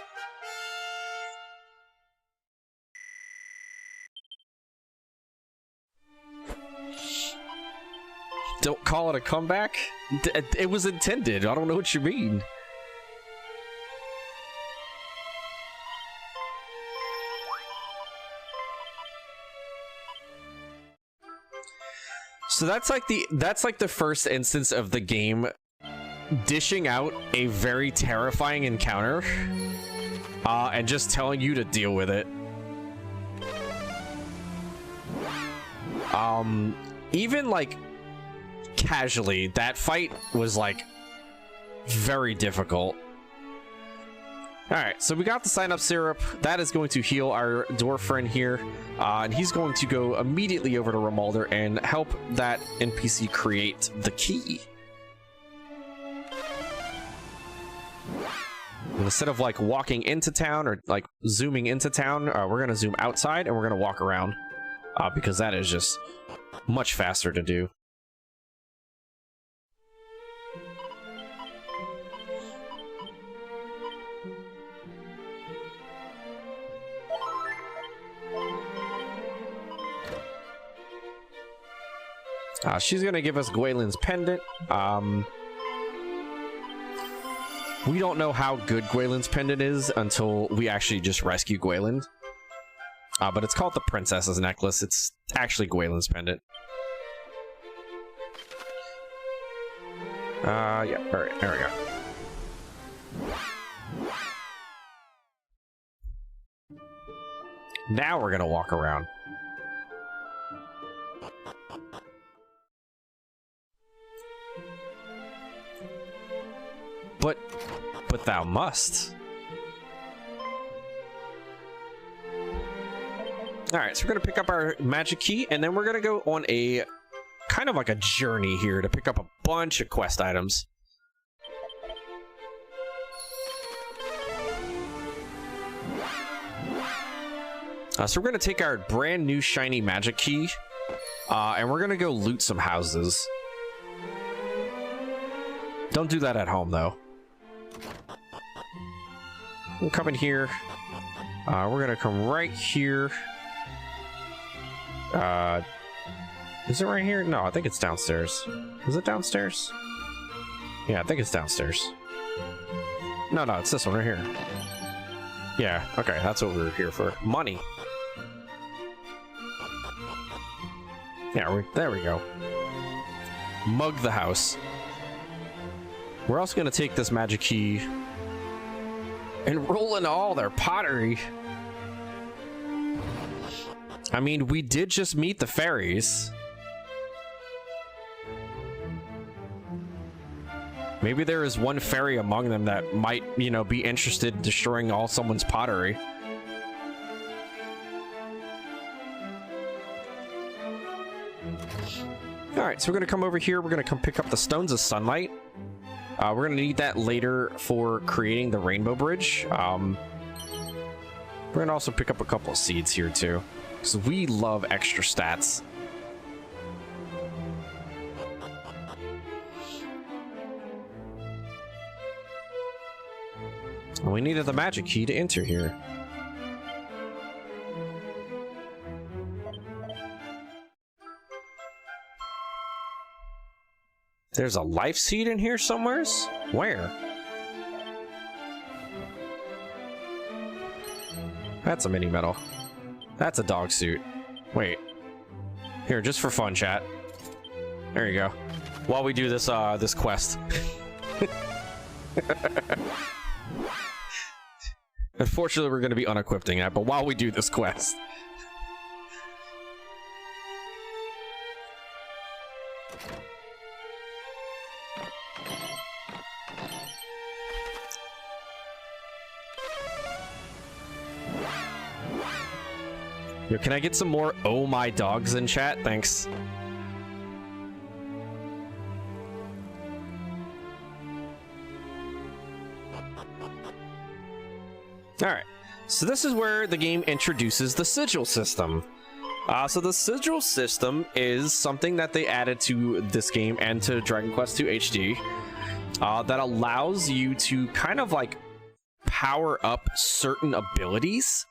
S1: Don't call it a comeback? It was intended. I don't know what you mean. So that's like the first instance of the game dishing out a very terrifying encounter and just telling you to deal with it. Even like casually, that fight was like very difficult. Alright, so we got the sign up syrup. That is going to heal our dwarf friend here. And he's going to go immediately over to Romualder and help that NPC create the key. And instead of like walking into town or like zooming into town, we're going to zoom outside and we're going to walk around. Because that is just much faster to do. She's gonna give us Gwaylin's pendant. We don't know how good Gwaylin's pendant is until we actually just rescue Gwaylin. But it's called the Princess's Necklace. It's actually Gwaylin's pendant. Yeah, alright, there we go. Now we're gonna walk around. But thou must. Alright, so we're gonna pick up our magic key, and then we're gonna go on a kind of like a journey here to pick up a bunch of quest items. So we're gonna take our brand new shiny magic key, and we're gonna go loot some houses. Don't do that at home, though. We'll come in here. We're gonna come right here. Is it right here? No, I think it's downstairs. Is it downstairs? Yeah, I think it's downstairs. No, it's this one right here. Yeah, okay, that's what we were here for. Money. Yeah, there we go. Mug the house. We're also going to take this magic key and roll in all their pottery. I mean, we did just meet the fairies. Maybe there is one fairy among them that might, you know, be interested in destroying all someone's pottery. Alright, so we're going to come over here. We're going to come pick up the Stones of Sunlight. We're going to need that later for creating the Rainbow Bridge. We're going to also pick up a couple of seeds here, too. Because we love extra stats. And we needed the magic key to enter here. There's a life seed in here somewheres? Where? That's a mini medal. That's a dog suit. Wait. Here, just for fun, chat. There you go. While we do this this quest. Unfortunately, we're going to be unequipping that, but while we do this quest. Yo, can I get some more oh my dogs in chat? Thanks. Alright, so this is where the game introduces the sigil system. So the sigil system is something that they added to this game and to Dragon Quest II HD that allows you to kind of like power up certain abilities.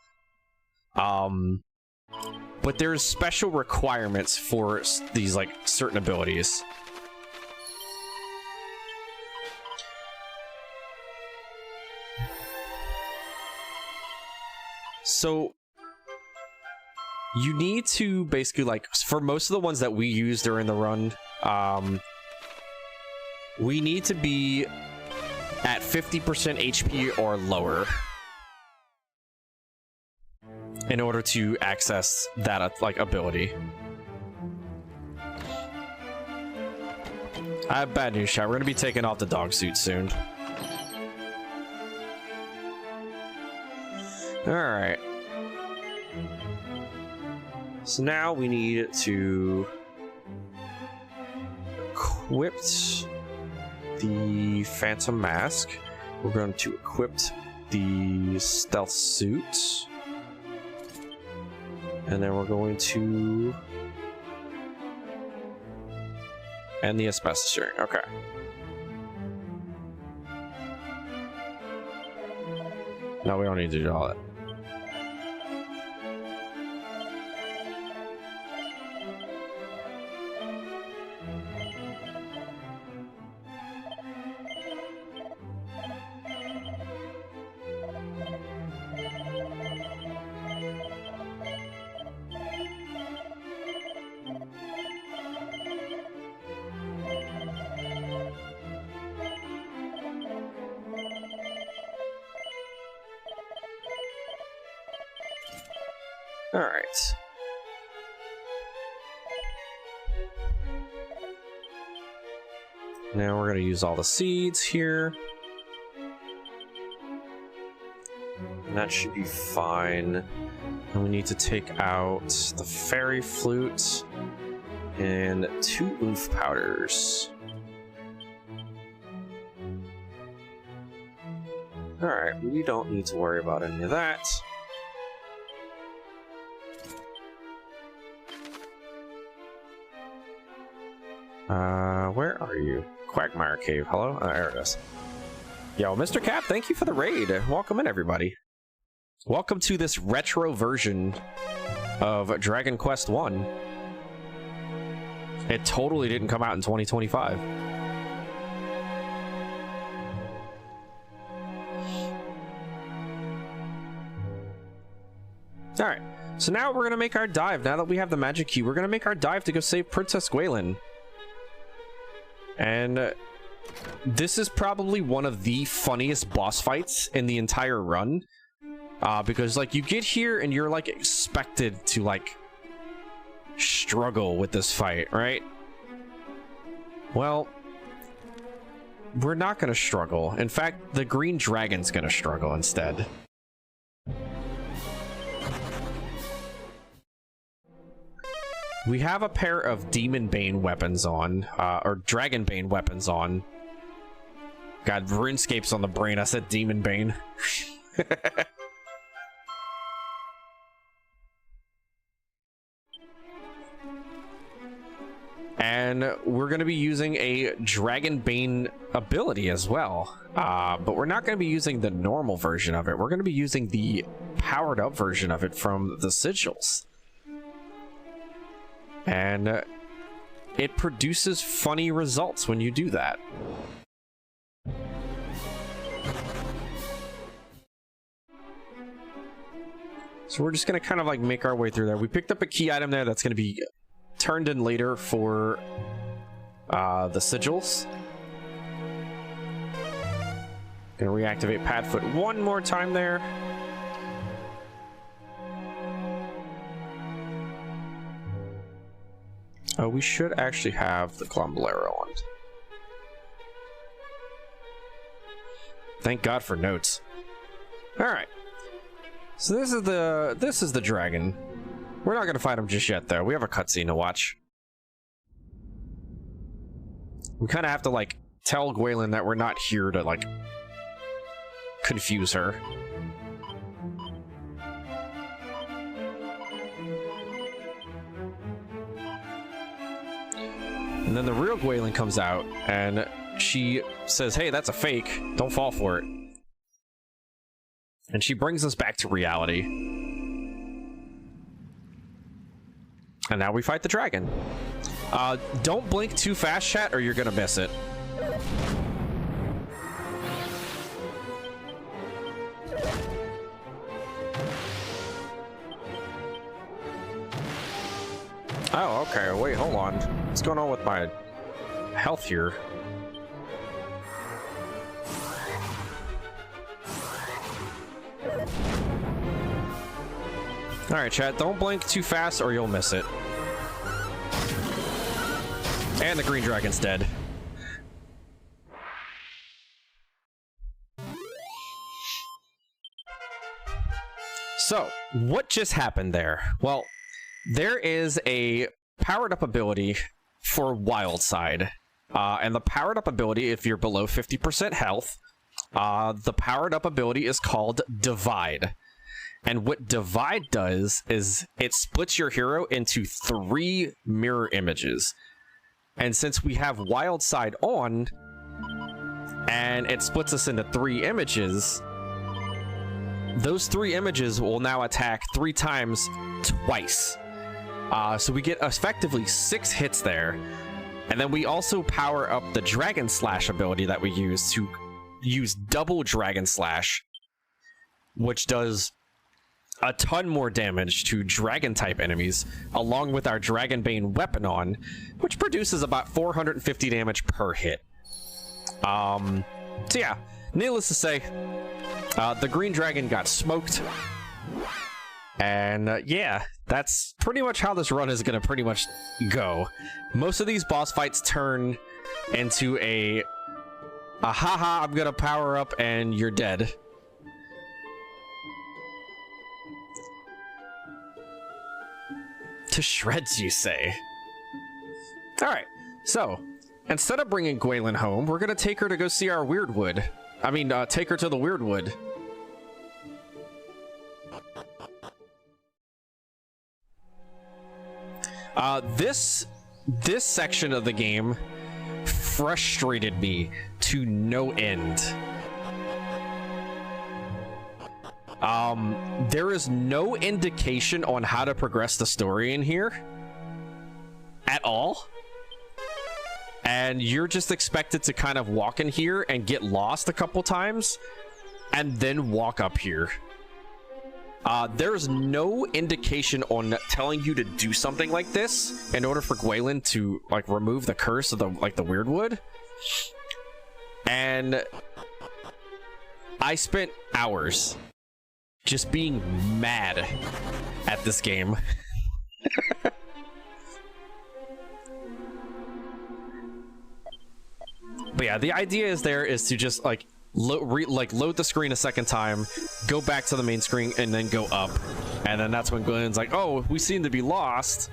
S1: But there's special requirements for these like certain abilities. So you need to basically, like, for most of the ones that we use during the run, we need to be at 50% HP or lower in order to access that like ability. I have bad news, chat. We're gonna be taking off the dog suit soon. Alright. So now we need to equip the Phantom Mask. We're going to equip the Stealth Suit. And then we're going to... and the Asbestos Ring. Okay. No, we don't need to do all that. All right. Now we're going to use all the seeds here. And that should be fine. And we need to take out the fairy flute and 2 oomph powders. All right, we don't need to worry about any of that. Where are you? Quagmire Cave. Hello? There it is. Yo, Mr. Cap, thank you for the raid. Welcome in, everybody. Welcome to this retro version of Dragon Quest 1. It totally didn't come out in 2025. Alright, so now we're going to make our dive. Now that we have the magic key, we're going to make our dive to go save Princess Gwaelin. And this is probably one of the funniest boss fights in the entire run. Because, like, you get here and you're, like, expected to, like, struggle with this fight, right? Well, we're not gonna struggle. In fact, the green dragon's gonna struggle instead. We have a pair of Demon Bane weapons on, or Dragon Bane weapons on. God, RuneScape's on the brain. I said Demon Bane. And we're going to be using a Dragon Bane ability as well. But we're not going to be using the normal version of it. We're going to be using the powered up version of it from the sigils. And it produces funny results when you do that. So we're just going to kind of like make our way through there. We picked up a key item there that's going to be turned in later for the sigils. Gonna reactivate Padfoot one more time there. Oh, we should actually have the Clumbolero on. Thank God for notes. All right. So this is the dragon. We're not gonna fight him just yet, though. We have a cutscene to watch. We kind of have to like tell Gwaelin that we're not here to like confuse her. And then the real Gwaelin comes out and she says, "Hey, that's a fake. Don't fall for it." And she brings us back to reality. And now we fight the dragon. Don't blink too fast, chat, or you're gonna miss it. Oh, okay. Wait, hold on. What's going on with my health here? All right, chat, don't blink too fast or you'll miss it. And the green dragon's dead. So, what just happened there? Well, there is a powered up ability for Wild Side. And the powered up ability, if you're below 50% health, the powered up ability is called Divide. And what Divide does is it splits your hero into 3 mirror images. And since we have Wild Side on, and it splits us into 3 images, those 3 images will now attack 3 times twice. So we get effectively 6 hits there. And then we also power up the Dragon Slash ability that we use to use double Dragon Slash, which does a ton more damage to dragon type enemies, along with our Dragon Bane weapon on, which produces about 450 damage per hit. So yeah, needless to say, the green dragon got smoked. And yeah, that's pretty much how this run is gonna pretty much go. Most of these boss fights turn into a haha, I'm gonna power up and you're dead. To shreds, you say? Alright, so instead of bringing Gwaelin home, we're gonna take her to go see our Weirdwood. I mean, take her to the Weirdwood. This section of the game frustrated me to no end. There is no indication on how to progress the story in here at all. And you're just expected to kind of walk in here and get lost a couple times and then walk up here. There's no indication on telling you to do something like this in order for Gwaelin to like remove the curse of the Weirdwood. And I spent hours just being mad at this game. But yeah, the idea is to just like load the screen a second time, go back to the main screen, and then go up. And then that's when Glenn's like, oh, we seem to be lost.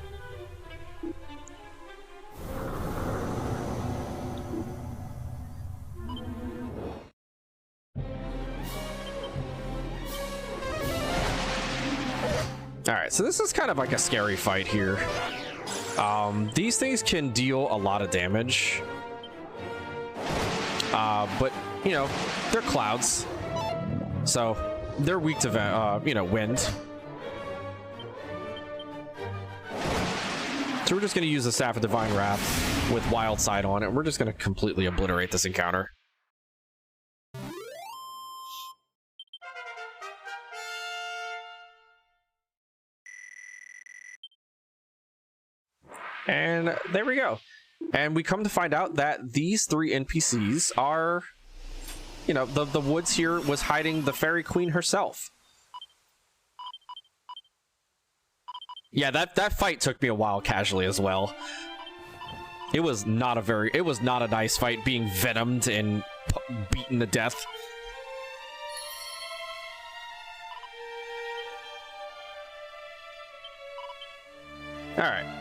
S1: Alright, so this is kind of like a scary fight here. These things can deal a lot of damage. But, you know, they're clouds. So, they're weak to, you know, wind. So we're just going to use the Staff of Divine Wrath with Wild Side on it. We're just going to completely obliterate this encounter. And there we go. And we come to find out that these 3 NPCs are, you know, the woods here was hiding the Fairy Queen herself. Yeah, that fight took me a while casually as well. It was not a nice fight, being venomed and beaten to death. All right.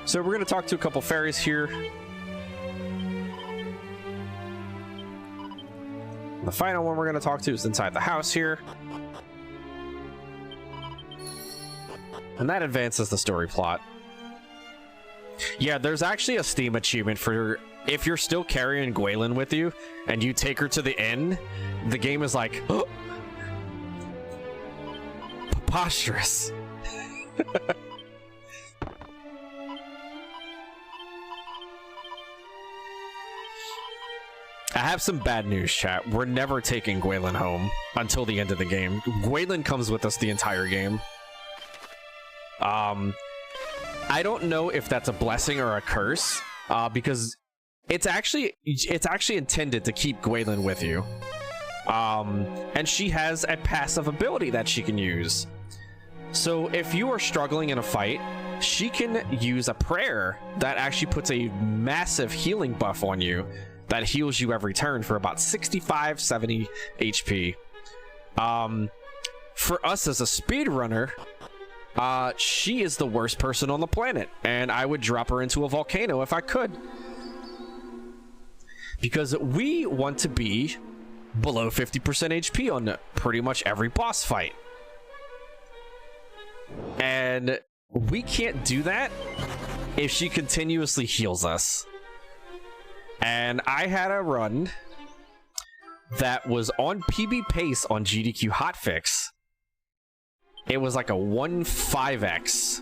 S1: So we're going to talk to a couple fairies here. The final one we're going to talk to is inside the house here. And that advances the story plot. Yeah, there's actually a Steam achievement for if you're still carrying Gwaelin with you and you take her to the end, the game is like, oh, preposterous. I have some bad news, chat. We're never taking Gwaelin home until the end of the game. Gwaelin comes with us the entire game. I don't know if that's a blessing or a curse, because it's actually intended to keep Gwaelin with you. And she has a passive ability that she can use. So if you are struggling in a fight, she can use a prayer that actually puts a massive healing buff on you that heals you every turn for about 65-70 HP. For us as a speedrunner, she is the worst person on the planet, and I would drop her into a volcano if I could. Because we want to be below 50% HP on pretty much every boss fight. And we can't do that if she continuously heals us. And I had a run that was on PB pace on GDQ hotfix. It was like a 1.5x,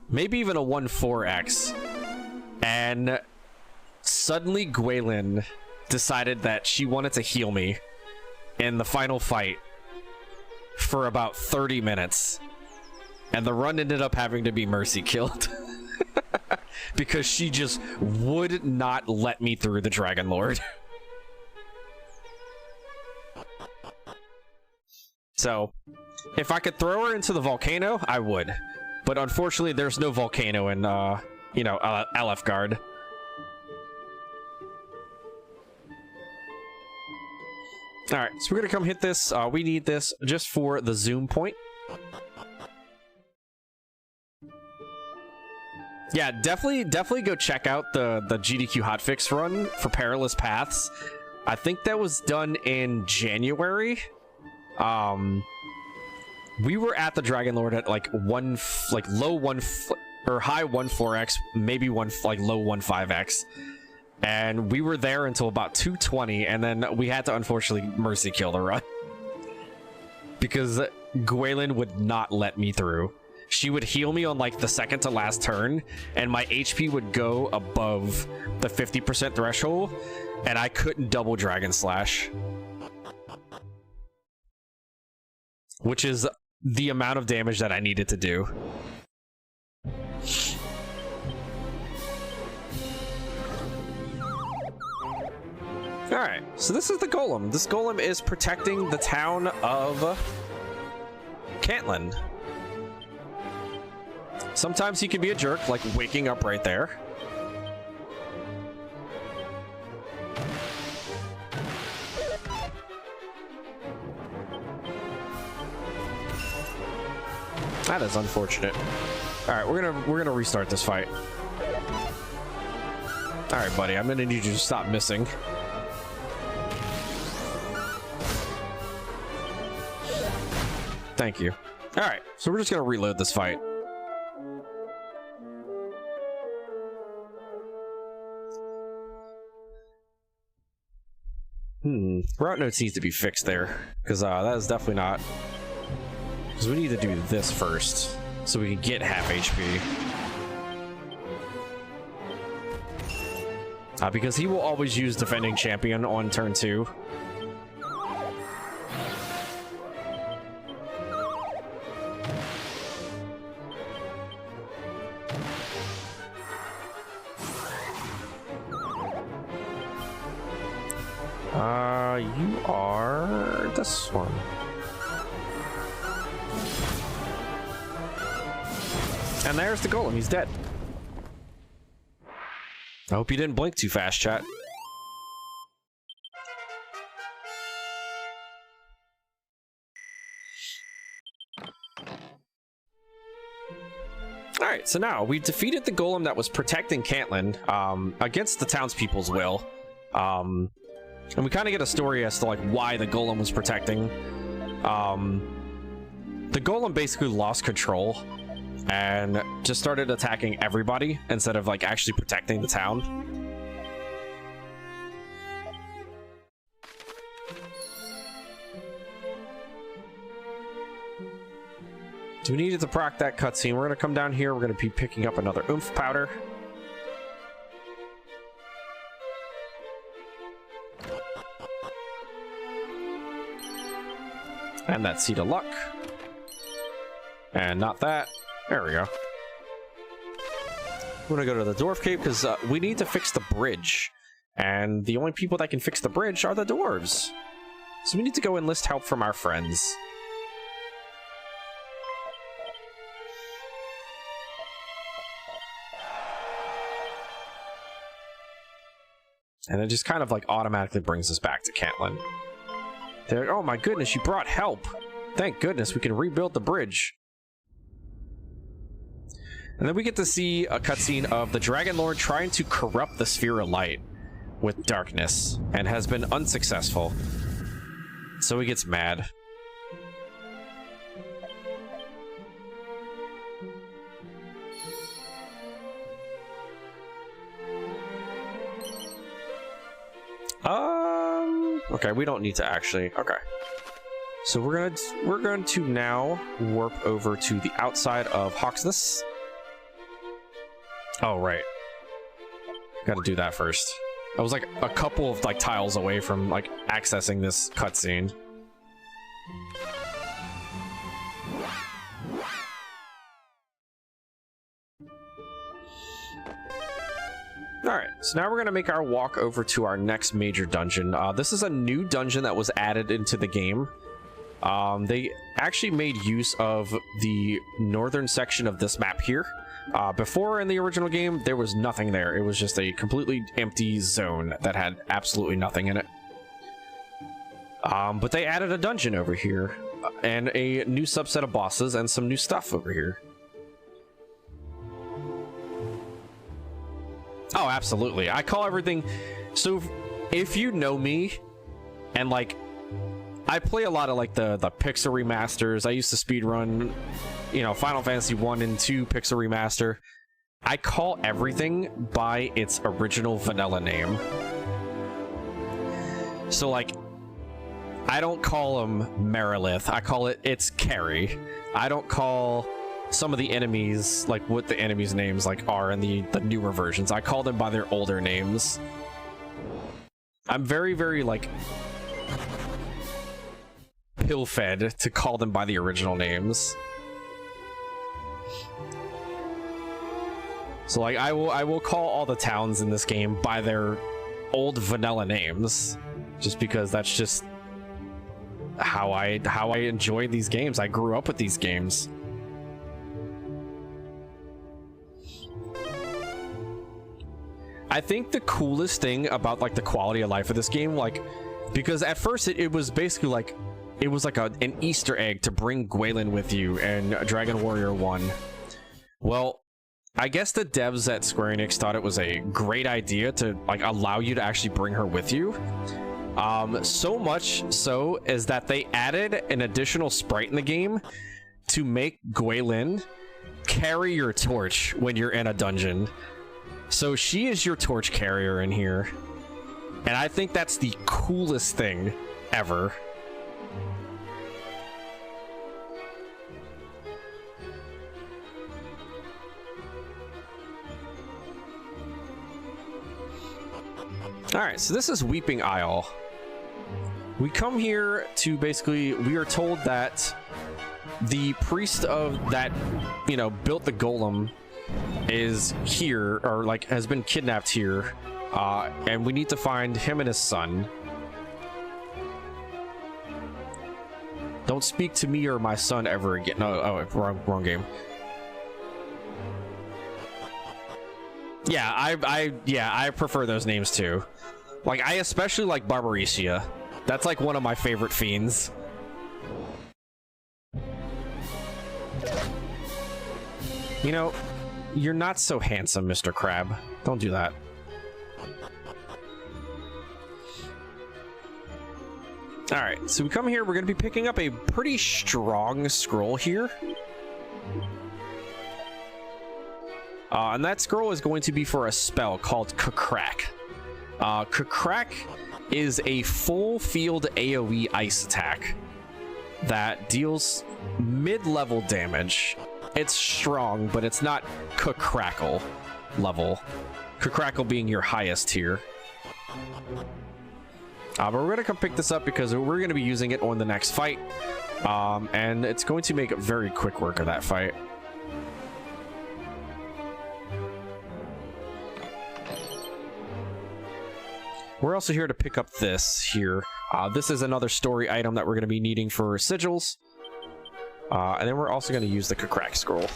S1: maybe even a 1.4x. And suddenly Gwaelin decided that she wanted to heal me in the final fight for about 30 minutes. And the run ended up having to be mercy killed. Because she just would not let me through the Dragon Lord. So, if I could throw her into the volcano, I would. But unfortunately, there's no volcano in, you know, Elfgard. Alright, so we're gonna come hit this. We need this just for the zoom point. Yeah, definitely go check out the GDQ hotfix run for Perilous Paths. I think that was done in January. We were at the Dragon Lord at like low 1 or high 1.4x, maybe low 1.5x. And we were there until about 2:20, and then we had to unfortunately mercy kill the run. Because Gwaelin would not let me through. She would heal me on like the second to last turn, and my HP would go above the 50% threshold, and I couldn't double Dragon Slash. Which is the amount of damage that I needed to do. Alright, so this is the golem. This golem is protecting the town of Cantlin. Sometimes he can be a jerk, like waking up right there. That is unfortunate. Alright, we're gonna restart this fight. Alright, buddy, I'm gonna need you to stop missing. Thank you. Alright, so we're just gonna reload this fight. Route notes needs to be fixed there, because that is definitely not... Because we need to do this first, so we can get half HP. Because he will always use defending champion on turn 2. You are this one. And there's the golem, he's dead. I hope you didn't blink too fast, chat. Alright, so now we defeated the golem that was protecting Cantlin against the townspeople's will. And we kind of get a story as to like why the golem was protecting. The golem basically lost control and just started attacking everybody instead of like actually protecting the town. So we needed to proc that cutscene. We're gonna come down here. We're gonna be picking up another oomph powder. And that seed of luck. And not that. There we go. We're gonna go to the dwarf cave because we need to fix the bridge. And the only people that can fix the bridge are the dwarves. So we need to go enlist help from our friends. And it just kind of like automatically brings us back to Cantlin. They're like, oh my goodness, you brought help. Thank goodness we can rebuild the bridge. And then we get to see a cutscene of the Dragon Lord trying to corrupt the Sphere of Light with darkness and has been unsuccessful. So he gets mad. Okay, we don't need to actually. Okay. So we're going to now warp over to the outside of Hawksness. Oh, right. Got to do that first. I was like a couple of like tiles away from like accessing this cutscene. Alright, so now we're going to make our walk over to our next major dungeon. This is a new dungeon that was added into the game. They actually made use of the northern section of this map here. Before in the original game, there was nothing there. It was just a completely empty zone that had absolutely nothing in it. But they added a dungeon over here, and a new subset of bosses and some new stuff over here. Oh, absolutely. I call everything... So, if you know me, and, like, I play a lot of, like, the Pixel remasters. I used to speedrun, you know, Final Fantasy 1 and 2 Pixel remaster. I call everything by its original vanilla name. So, like, I don't call him Merilith. I call it's Carrie. I don't call... some of the enemies, like what the enemies' names like are in the newer versions. I call them by their older names. I'm very, very like pill-fed to call them by the original names. So like I will call all the towns in this game by their old vanilla names, just because that's just how I enjoy these games. I grew up with these games. I think the coolest thing about like the quality of life of this game, like, because at first it was basically like it was like an Easter egg to bring Gwaelin with you in Dragon Warrior 1. Well, I guess the devs at Square Enix thought it was a great idea to like allow you to actually bring her with you. So much so is that they added an additional sprite in the game to make Gwaelin carry your torch when you're in a dungeon. So she is your torch carrier in here. And I think that's the coolest thing ever. Alright, so this is Weeping Isle. We come here to basically, we are told that the priest of that, you know, built the golem is here, or like has been kidnapped here, and we need to find him and his son. Don't speak to me or my son ever again. No, oh, wrong game. Yeah, I prefer those names too. Like, I especially like Barbaricia. That's like one of my favorite fiends. You know, you're not so handsome, Mr. Crab. Don't do that. Alright, so we come here, we're going to be picking up a pretty strong scroll here. And that scroll is going to be for a spell called Kakrak. Kakrak is a full field AoE ice attack that deals mid-level damage. It's strong, but it's not Kakrackle level. Kakrackle being your highest tier. But we're gonna come pick this up because we're gonna be using it on the next fight. And it's going to make very quick work of that fight. We're also here to pick up this here. This is another story item that we're going to be needing for sigils. And then we're also going to use the Kakrak scroll.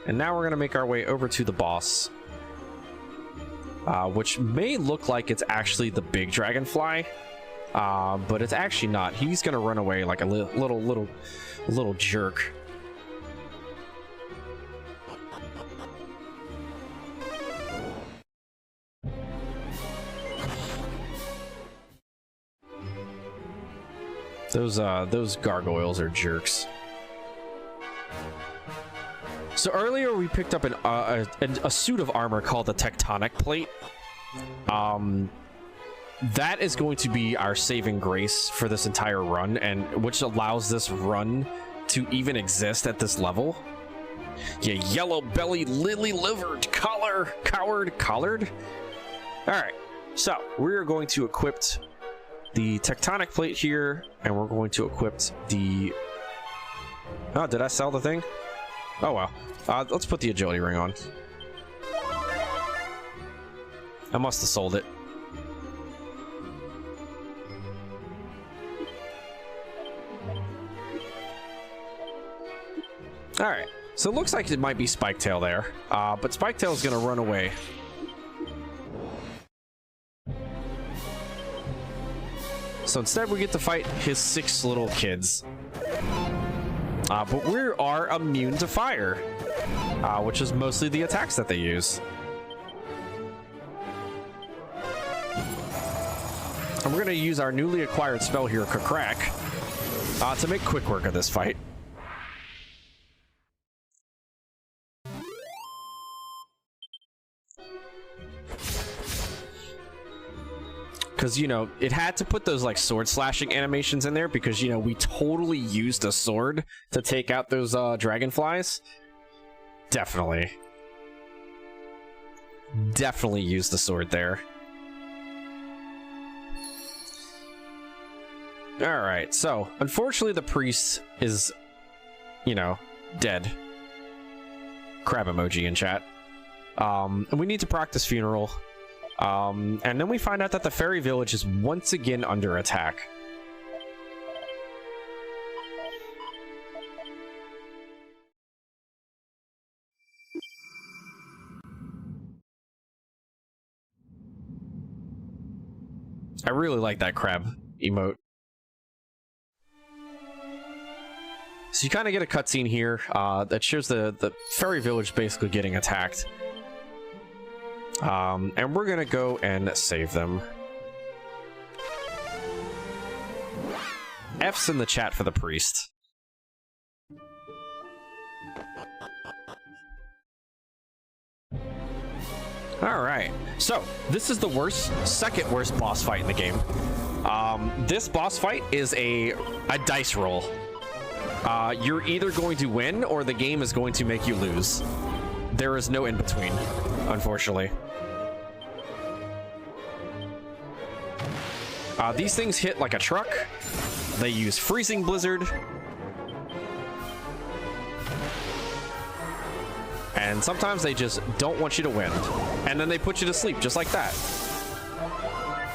S1: And now we're going to make our way over to the boss. Which may look like it's actually the big dragonfly. But it's actually not. He's gonna run away like a little jerk. Those gargoyles are jerks. So earlier we picked up a suit of armor called the Tectonic Plate. That is going to be our saving grace for this entire run, and which allows this run to even exist at this level. You yellow-bellied, lily-livered, collard. Alright, so we're going to equip the Tectonic Plate here, and we're going to equip the... Oh, did I sell the thing? Oh, well. Let's put the agility ring on. I must have sold it. Alright, so it looks like it might be Spiketail there, but Spiketail's gonna run away. So instead we get to fight his 6 little kids. But we are immune to fire, which is mostly the attacks that they use. And we're gonna use our newly acquired spell here, Kakrak, to make quick work of this fight. Because, you know, it had to put those, like, sword slashing animations in there because, you know, we totally used a sword to take out those dragonflies. Definitely. Definitely used the sword there. Alright, so, unfortunately the priest is, you know, dead. Crab emoji in chat. And we need to practice funeral. And then we find out that the fairy village is once again under attack. I really like that crab emote. So you kind of get a cutscene here that shows the fairy village basically getting attacked. And we're gonna go and save them. F's in the chat for the priest. Alright, so this is the second worst boss fight in the game. This boss fight is a dice roll. You're either going to win or the game is going to make you lose. There is no in between, unfortunately. These things hit like a truck. They use freezing blizzard. And sometimes they just don't want you to win. And then they put you to sleep just like that.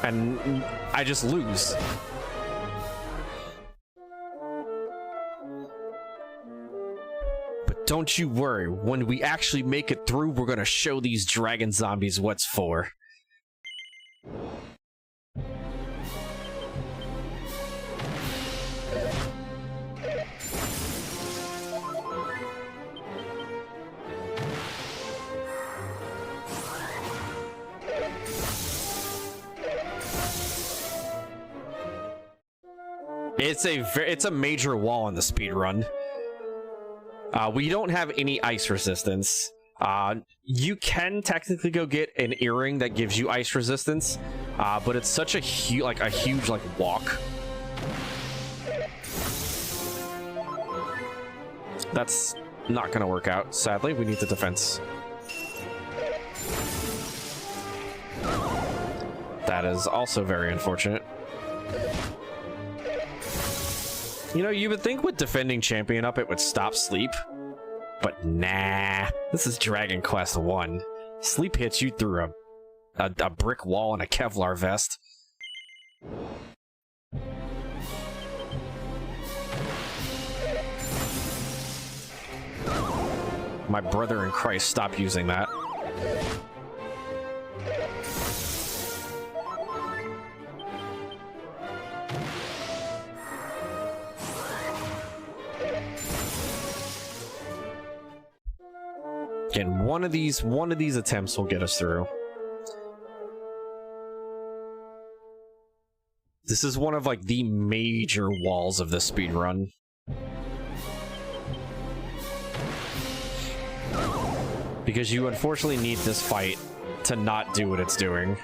S1: And I just lose. But don't you worry, when we actually make it through, we're gonna show these dragon zombies what's for. It's a major wall in the speed run. We don't have any ice resistance. You can technically go get an earring that gives you ice resistance, but it's such a huge walk. That's not gonna work out. Sadly, we need the defense. That is also very unfortunate. You know, you would think with defending champion up, it would stop sleep. But nah, this is Dragon Quest 1. Sleep hits you through a brick wall and a Kevlar vest. My brother in Christ, stop using that. Again, one of these attempts will get us through. This is one of like the major walls of the speed run. Because you unfortunately need this fight to not do what it's doing.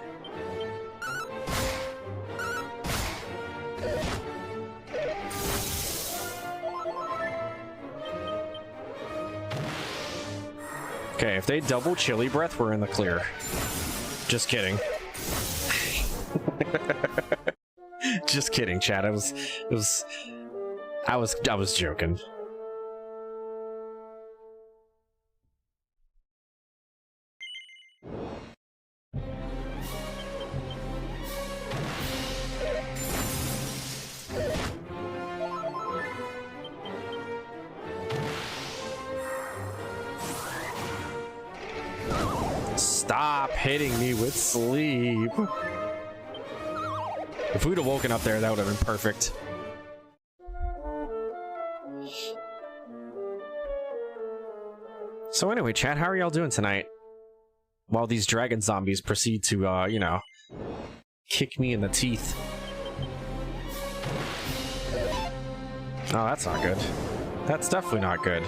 S1: Okay, if they double chili breath, we're in the clear. Just kidding. Just kidding, chat. I was joking. Stop hitting me with sleep. If we'd have woken up there, that would have been perfect. So anyway, chat, how are y'all doing tonight? While these dragon zombies proceed to, you know, kick me in the teeth. Oh, that's not good. That's definitely not good.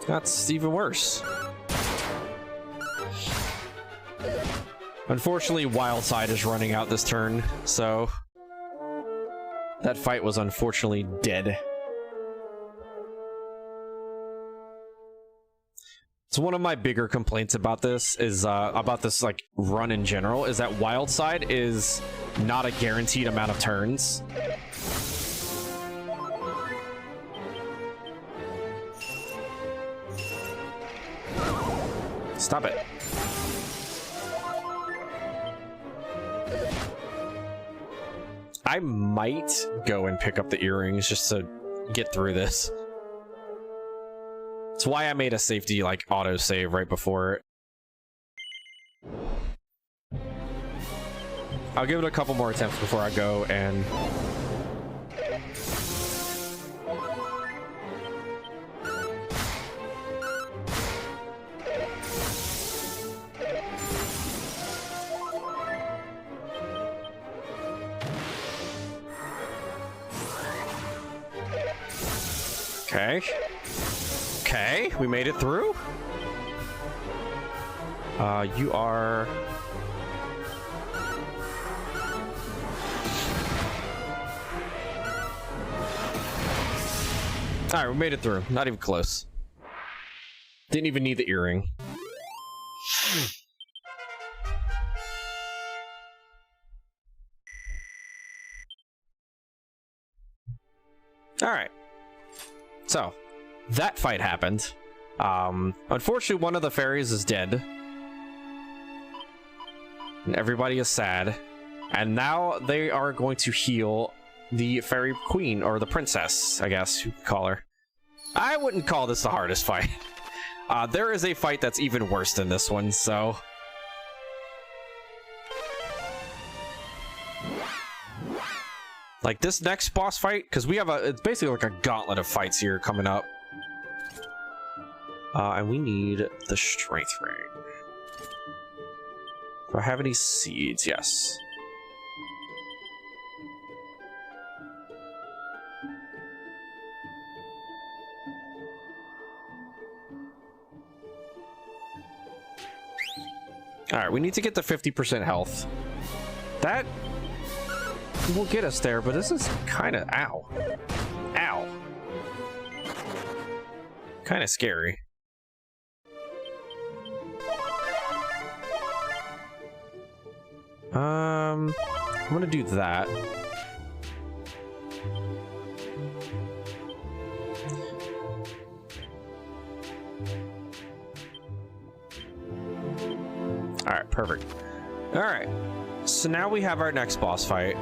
S1: That's even worse. Unfortunately, Wildside is running out this turn, so that fight was unfortunately dead. So one of my bigger complaints about this is like run in general is that wild side is not a guaranteed amount of turns. Stop it. I might go and pick up the earrings just to get through this. That's why I made a safety, like, auto-save right before it. I'll give it a couple more attempts before I go and... Okay. Okay, we made it through. You are... Alright, we made it through. Not even close. Didn't even need the earring. Alright. So, that fight happened. Unfortunately, one of the fairies is dead. And everybody is sad. And now they are going to heal the fairy queen, or the princess, I guess you could call her. I wouldn't call this the hardest fight. There is a fight that's even worse than this one, so... Like, this next boss fight, because we have it's basically like a gauntlet of fights here coming up. And we need the strength ring. Do I have any seeds? Yes. Alright, we need to get to 50% health. That will get us there, but this is kind of... Ow. Ow. Kind of scary. I'm gonna do that. Alright, perfect. Alright, so now we have our next boss fight.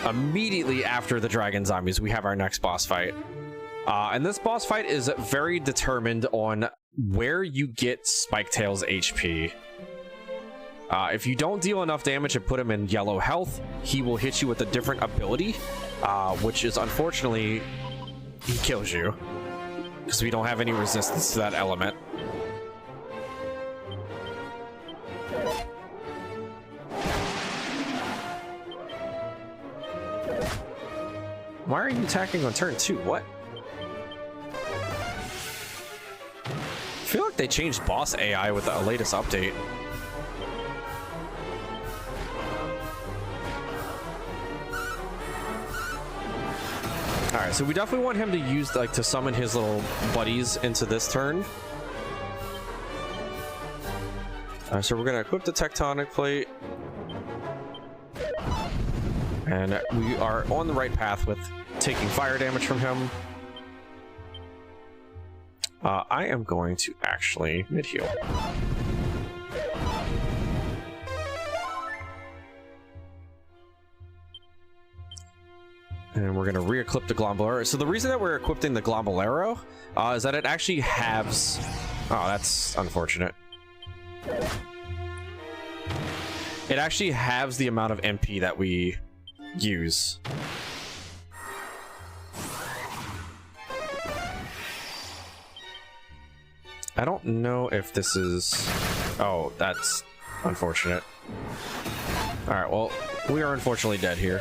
S1: Immediately after the dragon zombies, we have our next boss fight. And this boss fight is very determined on where you get Spiketail's HP. If you don't deal enough damage and put him in yellow health, he will hit you with a different ability, which is unfortunately, he kills you. Because we don't have any resistance to that element. Why are you attacking on turn 2? What? I feel like they changed boss AI with the latest update. Alright, so we definitely want him to use, like, to summon his little buddies into this turn. So we're gonna equip the tectonic plate. And we are on the right path with taking fire damage from him. I am going to actually mid-heal. And we're going to re-equip the Glombolero. So the reason that we're equipping the Glombolero is that it actually halves... Oh, that's unfortunate. It actually halves the amount of MP that we use. I don't know if this is... Oh, that's unfortunate. Alright, well, we are unfortunately dead here.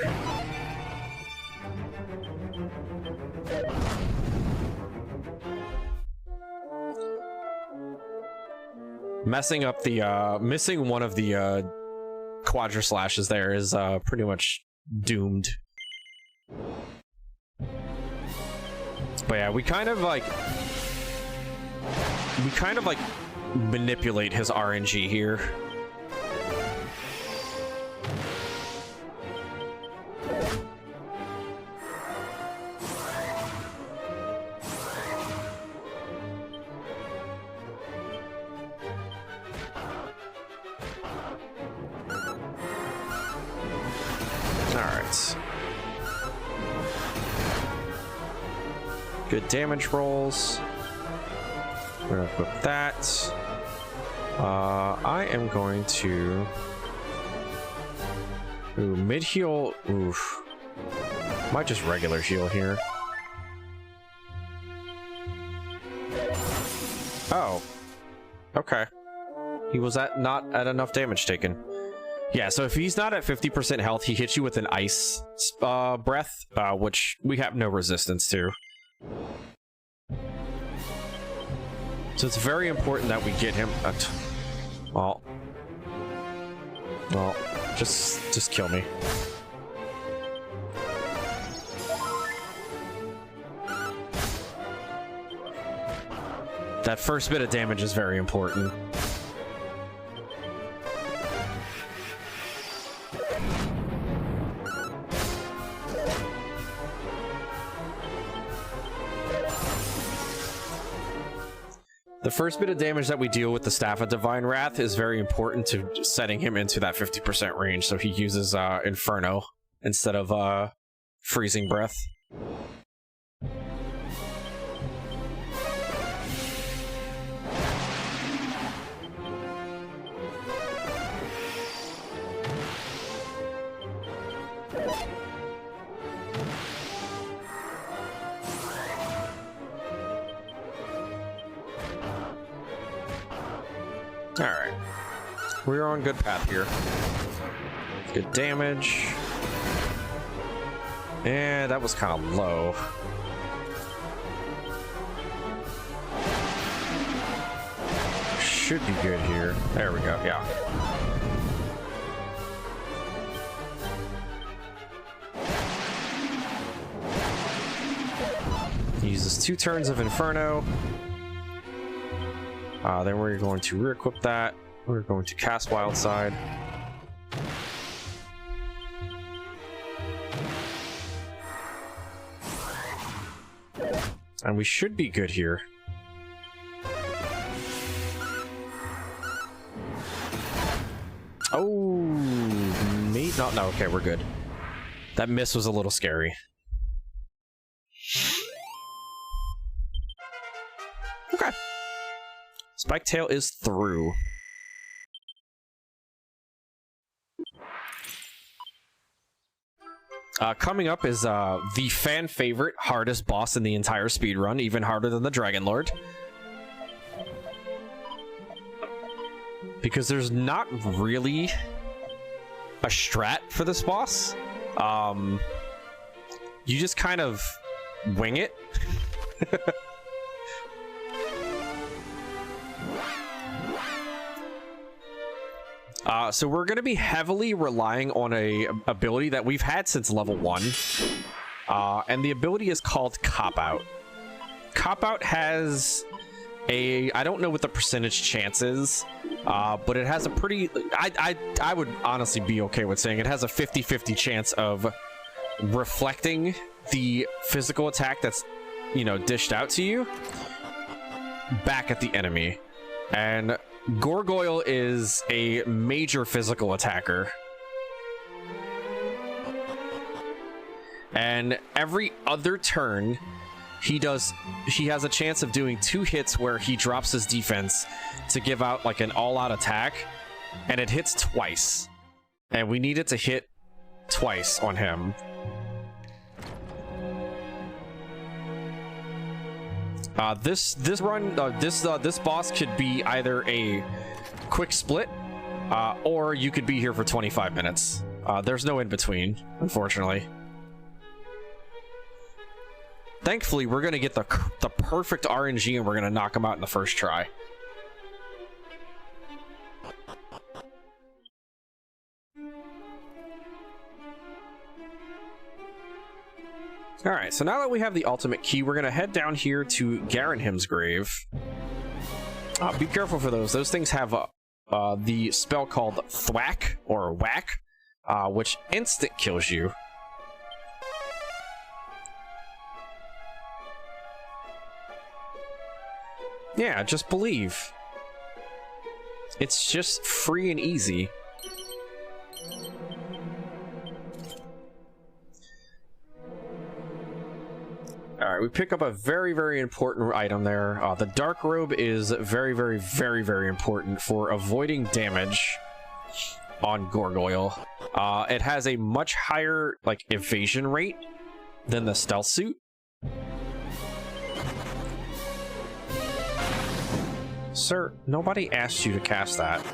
S1: Messing up the, missing one of the, Quadra Slashes there is, pretty much doomed. But yeah, we kind of, like... we kind of like manipulate his RNG here. Good damage rolls. We're gonna equip that. I am going to... Ooh, mid heal. Oof. Might just regular heal here. Oh. Okay. He was not at enough damage taken. Yeah, so if he's not at 50% health, he hits you with an ice breath, which we have no resistance to. So it's very important that we get him. Well, just kill me. That first bit of damage is very important. The first bit of damage that we deal with the Staff of Divine Wrath is very important to setting him into that 50% range, so he uses Inferno instead of Freezing Breath. Alright. We're on good path here. Good damage. And that was kind of low. Should be good here. There we go, yeah. He uses 2 turns of Inferno. Then we're going to re-equip that. We're going to cast Wild Side. And we should be good here. Oh, me? No, okay, we're good. That miss was a little scary. Okay. Spiketail is through. Coming up is the fan favorite hardest boss in the entire speedrun, even harder than the Dragon Lord. Because there's not really a strat for this boss. You just kind of wing it. So we're going to be heavily relying on a ability that we've had since level 1. And the ability is called Cop Out. Cop Out has a... I don't know what the percentage chance is, but it has a pretty... I would honestly be okay with saying it has a 50-50 chance of reflecting the physical attack that's, you know, dished out to you back at the enemy. And Gargoyle is a major physical attacker. And every other turn, he has a chance of doing 2 hits where he drops his defense to give out like an all-out attack, and it hits twice. And we need it to hit twice on him. This boss could be either a quick split, or you could be here for 25 minutes. There's no in between, unfortunately. Thankfully, we're gonna get the perfect RNG, and we're gonna knock him out in the first try. Alright, so now that we have the ultimate key, we're going to head down here to Garanhim's grave. Be careful for those. Those things have the spell called Thwack or Whack, which instant kills you. Yeah, just believe. It's just free and easy. Alright, we pick up a very, very important item there. The Dark Robe is very, very, very, very important for avoiding damage on Gargoyle. It has a much higher, like, evasion rate than the Stealth Suit. Sir, nobody asked you to cast that.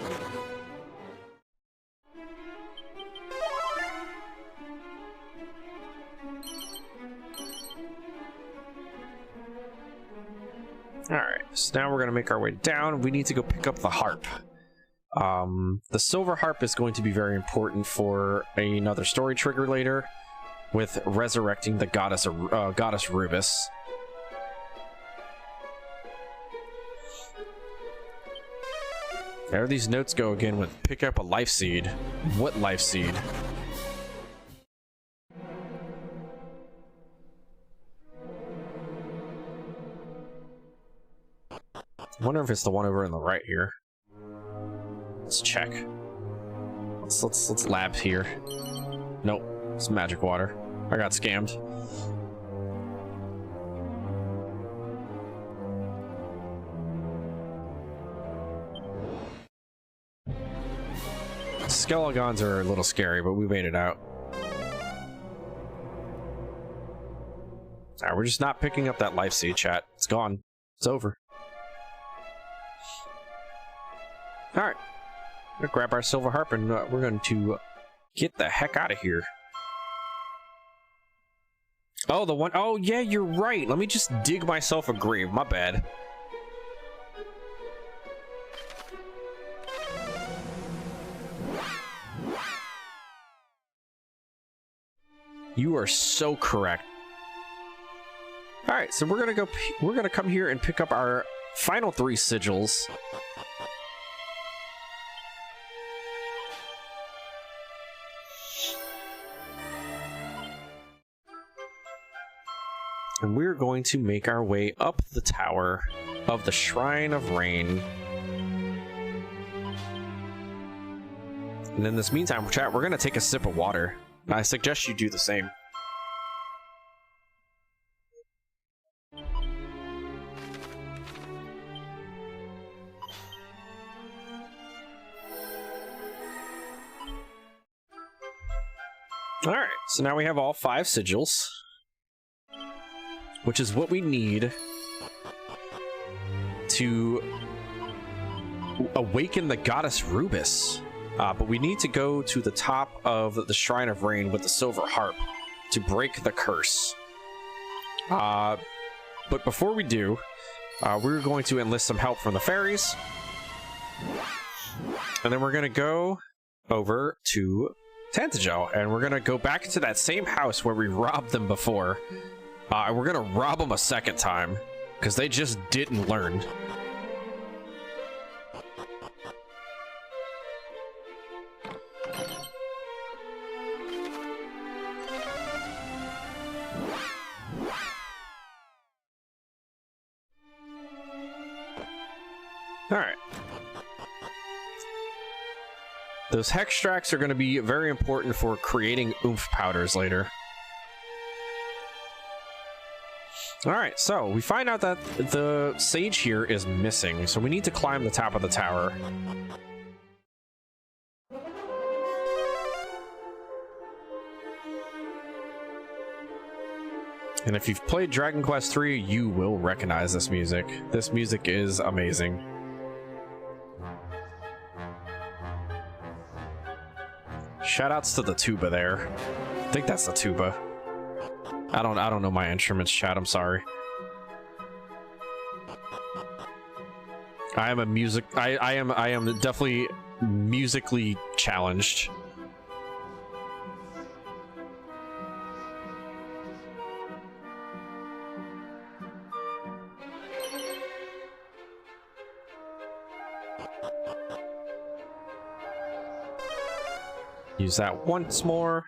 S1: Alright, so now we're going to make our way down. We need to go pick up the harp. The silver harp is going to be very important for another story trigger later with resurrecting the goddess Rubis. There these notes go again with pick up a life seed. What life seed? I wonder if it's the one over on the right here. Let's check. Let's lab here. Nope, it's magic water. I got scammed. Skelegons are a little scary, but we made it out. Alright, we're just not picking up that life seed, chat. It's gone. It's over. Alright. We're gonna grab our silver harp and we're going to get the heck out of here. Oh, the one... Oh, yeah, you're right. Let me just dig myself a grave. My bad. You are so correct. All right, so we're gonna come here and pick up our final 3 sigils. And we're going to make our way up the tower of the Shrine of Rain. And in this meantime, chat, we're gonna take a sip of water. I suggest you do the same. Alright, so now we have all 5 sigils, which is what we need to awaken the goddess Rubis. But we need to go to the top of the Shrine of Rain with the silver harp to break the curse. But before we do, we're going to enlist some help from the fairies. And then we're going to go over to Tantagel, and we're going to go back to that same house where we robbed them before. And we're going to rob them a second time, because they just didn't learn. Alright. Those hex tracks are going to be very important for creating oomph powders later. Alright, so we find out that the sage here is missing, so we need to climb the top of the tower. And if you've played Dragon Quest III, you will recognize this music. This music is amazing. Shoutouts to the tuba there. I think that's the tuba. I don't know my instruments, chat. I'm sorry. I am I am definitely musically challenged. Use that once more.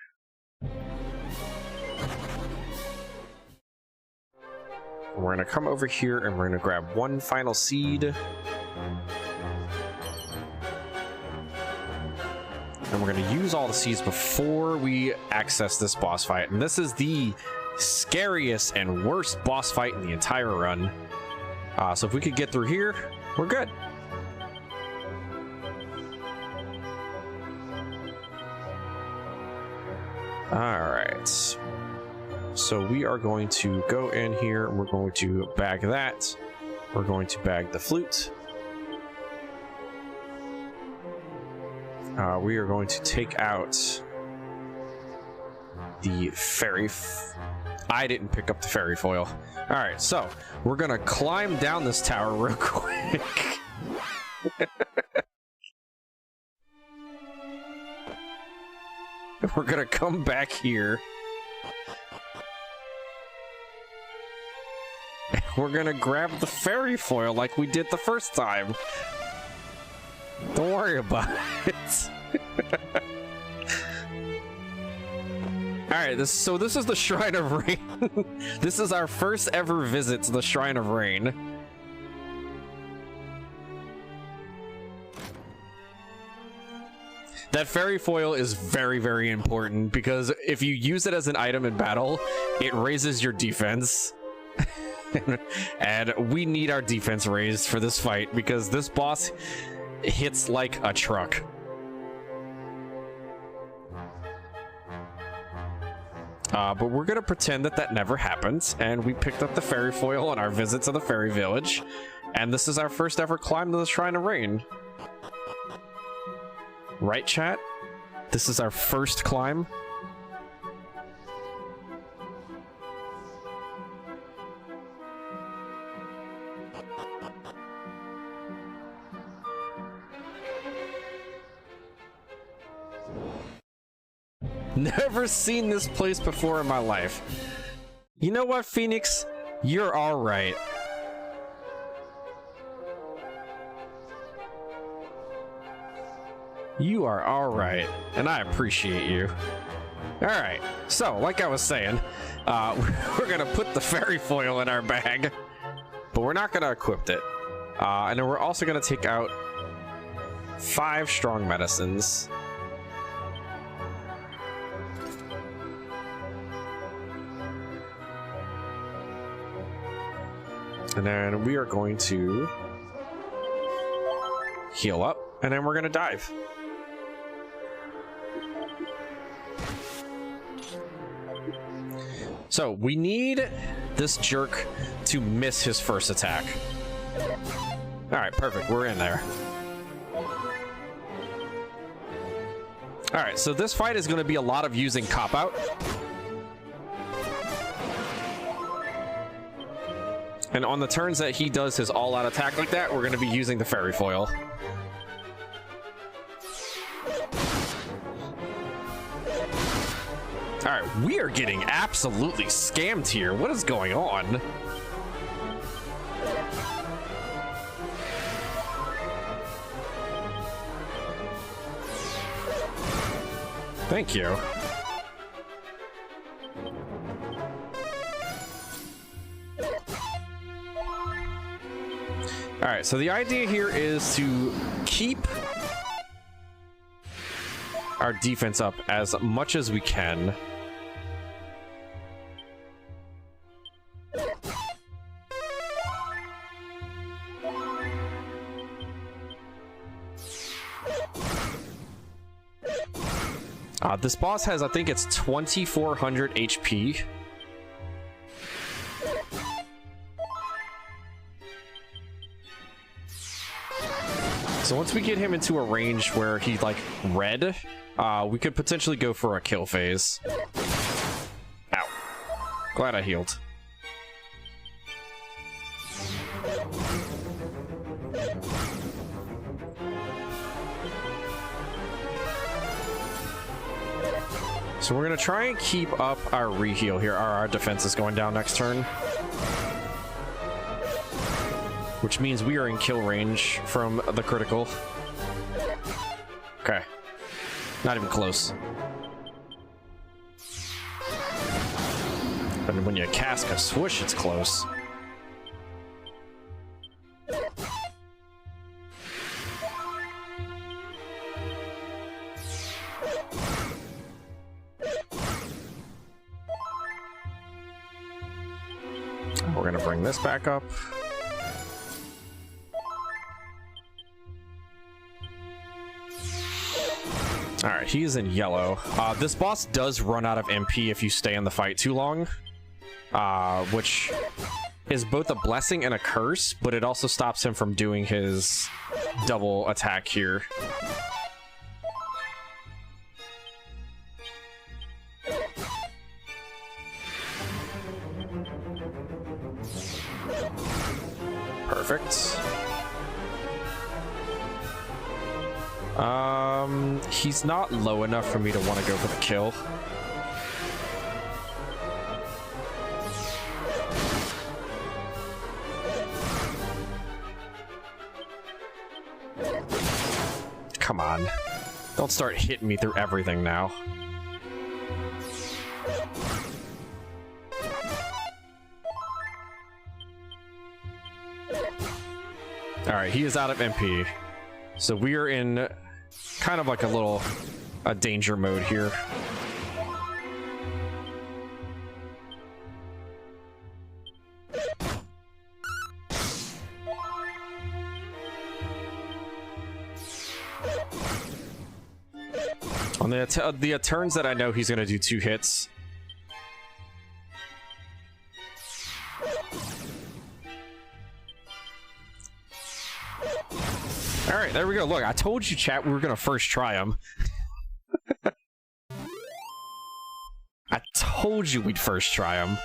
S1: We're gonna come over here and we're gonna grab one final seed. And we're gonna use all the seeds before we access this boss fight. And this is the scariest and worst boss fight in the entire run. So if we could get through here, we're good. Alright. So we are going to go in here and we're going to bag that. We're going to bag the flute. We are going to take out the fairy. I didn't pick up the fairy foil. Alright, so we're gonna climb down this tower real quick. We're gonna come back here. We're gonna grab the fairy foil like we did the first time. Don't worry about it. Alright, so this is the Shrine of Rain. This is our first ever visit to the Shrine of Rain. That fairy foil is very, very important because if you use it as an item in battle, it raises your defense. And we need our defense raised for this fight because this boss hits like a truck. But we're gonna pretend that that never happened, and we picked up the fairy foil on our visit to the fairy village, and this is our first ever climb to the Shrine of Rain. Right, chat? This is our first climb. Never seen this place before in my life. You know what, Phoenix? You're all right. You are all right, and I appreciate you. All right, so like I was saying, we're gonna put the fairy foil in our bag, but we're not gonna equip it. And then we're also gonna take out 5 strong medicines. And then we are going to heal up, and then we're going to dive. So we need this jerk to miss his first attack. All right, perfect. We're in there. All right, so this fight is going to be a lot of using cop-out. And on the turns that he does his all-out attack like that, we're going to be using the fairy foil. Alright, we are getting absolutely scammed here. What is going on? Thank you. All right, so the idea here is to keep our defense up as much as we can. This boss has, I think it's 2400 HP. So once we get him into a range where he's like red, we could potentially go for a kill phase. Ow. Glad I healed. So we're gonna try and keep up our reheal here. Our defense is going down next turn, which means we are in kill range from the critical. Okay. Not even close. But when you cast a swoosh, it's close. We're gonna bring this back up. Alright, he is in yellow. This boss does run out of MP if you stay in the fight too long. Which is both a blessing and a curse, but it also stops him from doing his double attack here. Perfect. He's not low enough for me to want to go for the kill. Come on. Don't start hitting me through everything now. Alright, he is out of MP. So we are in kind of like a danger mode here. On the turns that I know he's gonna do 2 hits. All right, there we go. Look, I told you, chat, we were gonna first try him. I told you we'd first try him.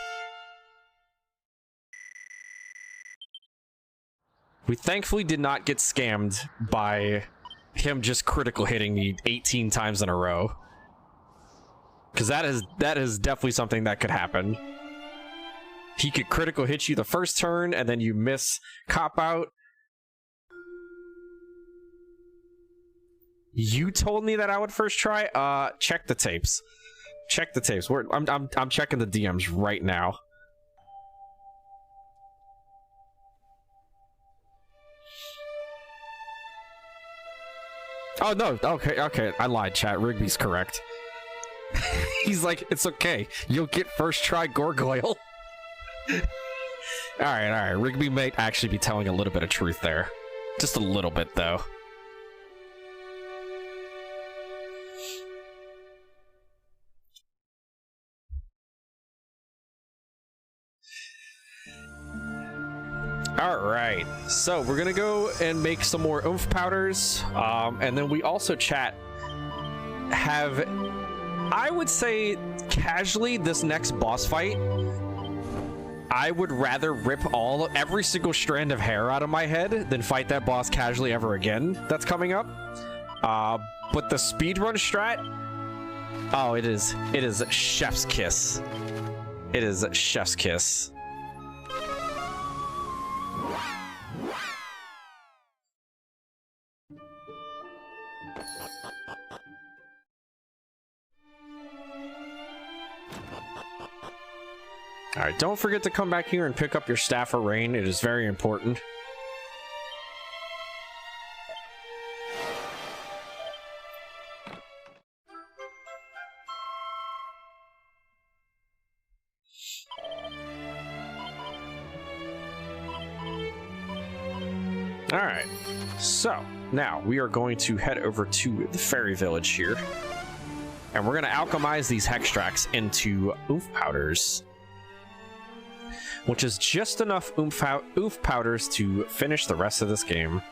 S1: We thankfully did not get scammed by him just critical hitting me 18 times in a row. Because that is definitely something that could happen. He could critical hit you the first turn, and then you miss cop out. You told me that I would first try. Check the tapes. Check the tapes. I'm checking the DMs right now. Oh no. Okay. I lied, chat. Rigby's correct. He's like, it's okay. You'll get first try Gorgoyle. All right. Rigby may actually be telling a little bit of truth there. Just a little bit, though. Alright, so we're gonna go and make some more oomph powders, and then we also, chat, have, I would say, casually, this next boss fight, I would rather rip every single strand of hair out of my head than fight that boss casually ever again that's coming up. But the speedrun strat, oh, it is chef's kiss. It is chef's kiss. Alright, don't forget to come back here and pick up your Staff of Rain. It is very important. Alright, so now we are going to head over to the fairy village here. And we're going to alchemize these hextracts into oomph powders. Which is just enough oomph powders to finish the rest of this game.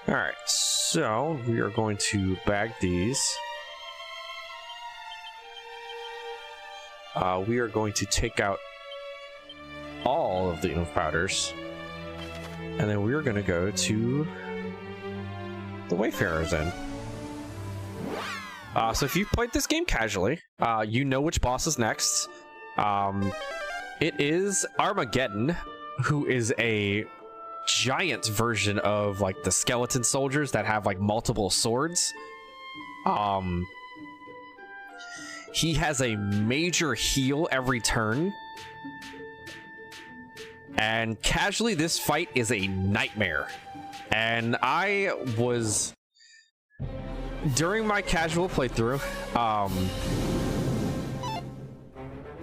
S1: Alright, so we are going to bag these. We are going to take out all of the oomph powders, and then we're going to go to the Wayfarer's Inn. So if you've played this game casually, you know which boss is next. It is Armageddon, who is a giant version of like the skeleton soldiers that have like multiple swords. He has a major heal every turn. And casually, this fight is a nightmare. And I was... During my casual playthrough,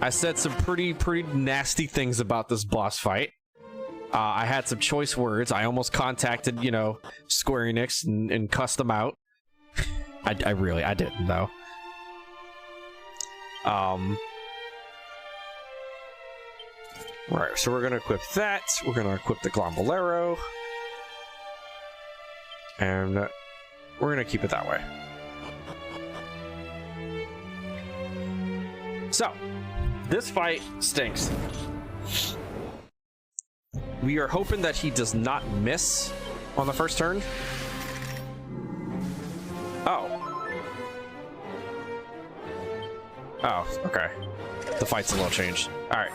S1: I said some pretty nasty things about this boss fight. I had some choice words. I almost contacted, you know, Square Enix and cussed them out. I didn't, though. Right, so we're gonna equip that. We're gonna equip the Glombolero. And we're gonna keep it that way. So, this fight stinks. We are hoping that he does not miss on the first turn. Oh. Oh, okay. The fight's a little changed. Alright.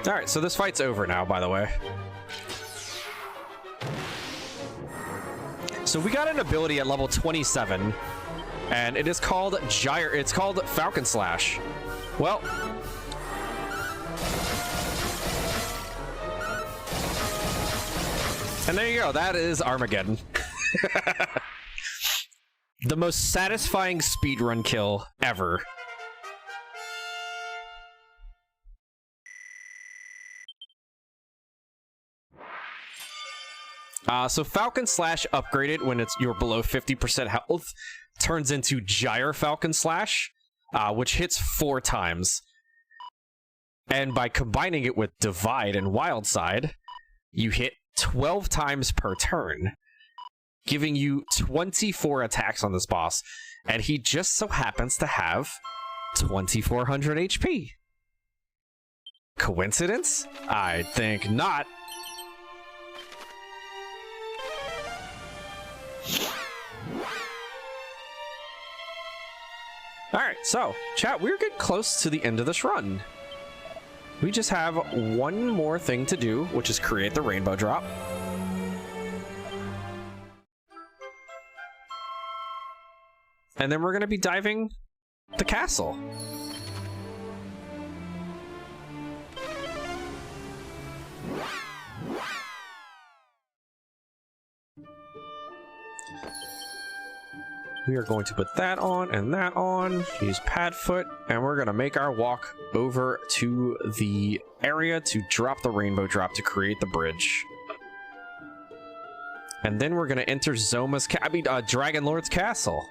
S1: Alright, so this fight's over now, by the way. So we got an ability at level 27, and it is called it's called Falcon Slash. Well, and there you go, that is Armageddon. The most satisfying speedrun kill ever. So Falcon Slash upgraded when you're below 50% health turns into Gyre Falcon Slash, which hits 4 times. And by combining it with Divide and Wild Side, you hit 12 times per turn, giving you 24 attacks on this boss. And he just so happens to have 2400 HP. Coincidence? I think not. Alright, so, chat, we're getting close to the end of this run. We just have one more thing to do, which is create the rainbow drop. And then we're going to be diving the castle. We are going to put that on and that on, use pad foot, and we're going to make our walk over to the area to drop the rainbow drop to create the bridge. And then we're going to enter Dragon Lord's castle.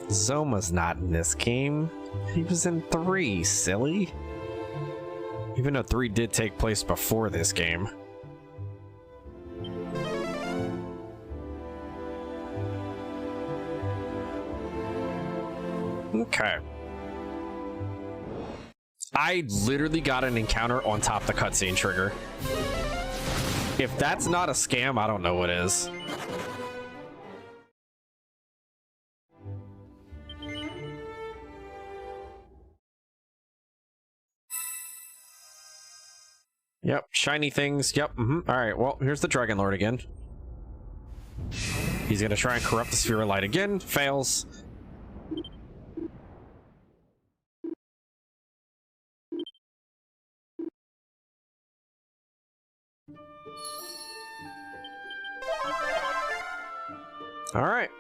S1: Zoma's not in this game. He was in 3, silly. Even though 3 did take place before this game. Okay. I literally got an encounter on top of the cutscene trigger. If that's not a scam, I don't know what is. Yep, shiny things. Yep. All right, well, here's the Dragon Lord again. He's gonna try and corrupt the Sphere of Light again. Fails. All right.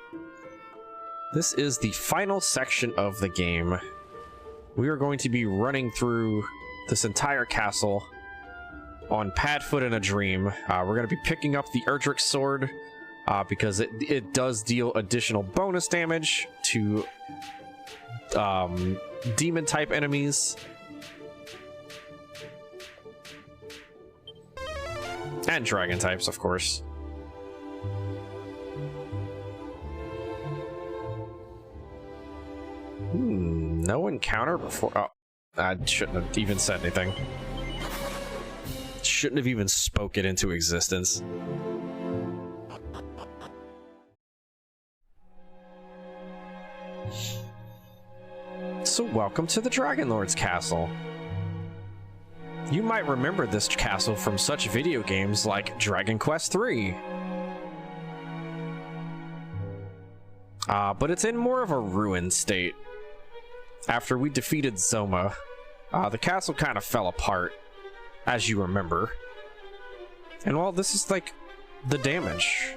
S1: This is the final section of the game. We are going to be running through this entire castle on pad foot in a dream. We're going to be picking up the Erdrick sword because it does deal additional bonus damage to demon type enemies and dragon types, of course. No encounter before. Oh, I shouldn't have even said anything. Shouldn't have even spoke it into existence. So welcome to the Dragon Lord's castle. You might remember this castle from such video games like Dragon Quest III. But it's in more of a ruined state. After we defeated Zoma, the castle kind of fell apart, as you remember. And well, this is like the damage.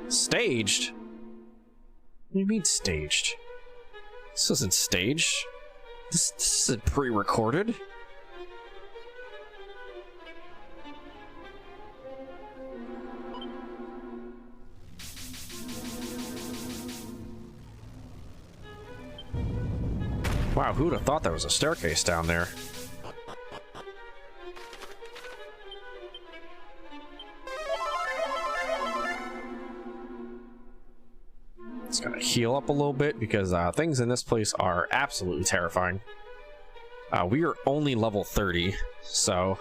S1: Staged? What do you mean staged? This isn't staged. This isn't pre-recorded. Wow, who'd have thought there was a staircase down there? It's gonna heal up a little bit because things in this place are absolutely terrifying. We are only level 30, so...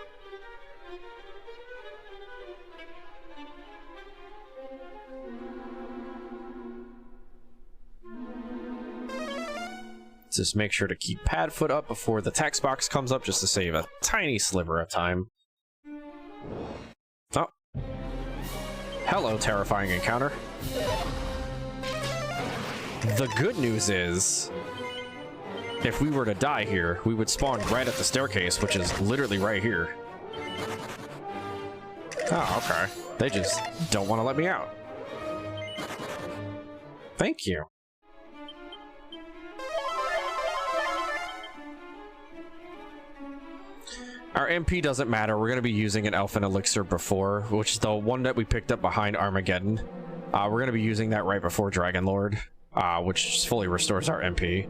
S1: just make sure to keep pad foot up before the text box comes up just to save a tiny sliver of time. Oh. Hello, terrifying encounter. The good news is, if we were to die here, we would spawn right at the staircase, which is literally right here. Oh, okay. They just don't want to let me out. Thank you. Our MP doesn't matter. We're going to be using an Elfin Elixir before, which is the one that we picked up behind Armageddon. We're going to be using that right before Dragon Lord, which just fully restores our MP.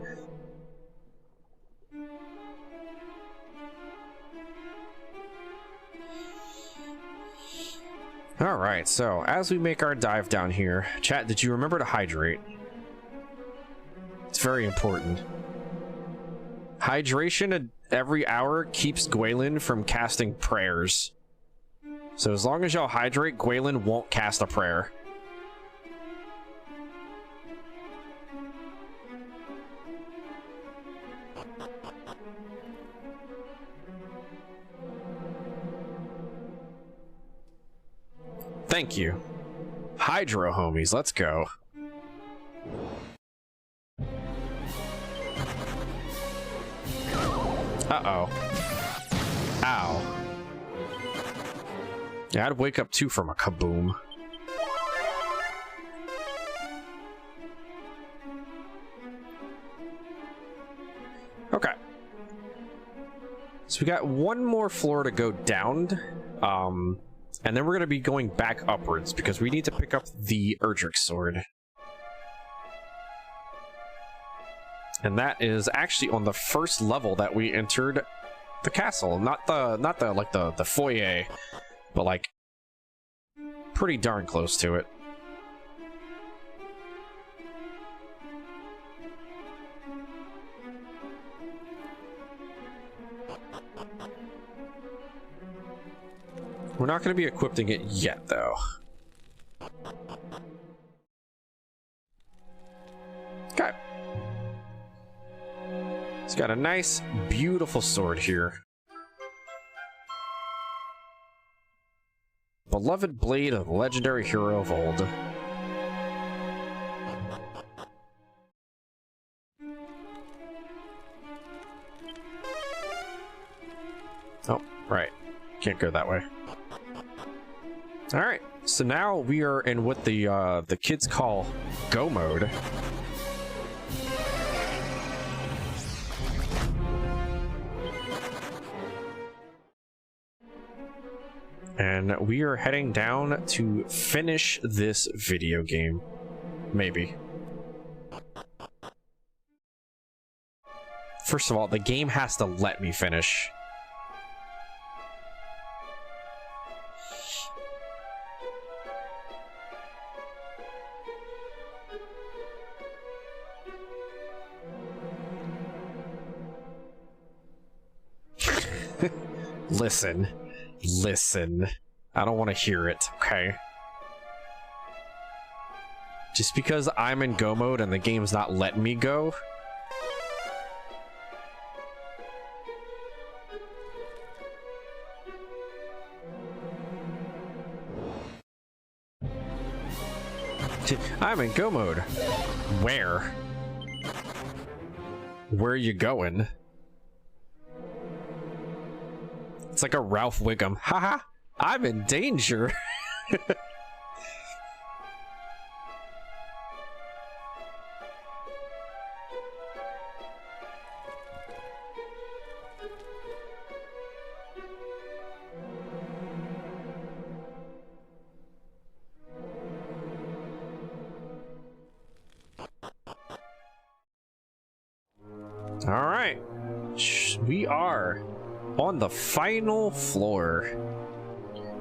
S1: Alright, so as we make our dive down here, chat, did you remember to hydrate? It's very important. Hydration every hour keeps Gwaelin from casting prayers. So as long as y'all hydrate, Gwaelin won't cast a prayer. Thank you. Hydro homies, let's go. Uh-oh. Ow. Yeah, I'd wake up too from a kaboom. Okay. So we got one more floor to go down. And then we're going to be going back upwards because we need to pick up the Erdrick sword. And that is actually on the first level that we entered the castle. Not the foyer, but like pretty darn close to it. We're not going to be equipping it yet, though. Okay. It's got a nice, beautiful sword here. Beloved blade of the legendary hero of old. Oh, right. Can't go that way. All right, so now we are in what the kids call go mode. And we are heading down to finish this video game. Maybe. First of all, the game has to let me finish. Listen. Listen. I don't want to hear it, okay? Just because I'm in go mode and the game's not letting me go. I'm in go mode. Where? Where are you going? It's like a Ralph Wiggum. Haha, I'm in danger. All right, we are on the final floor.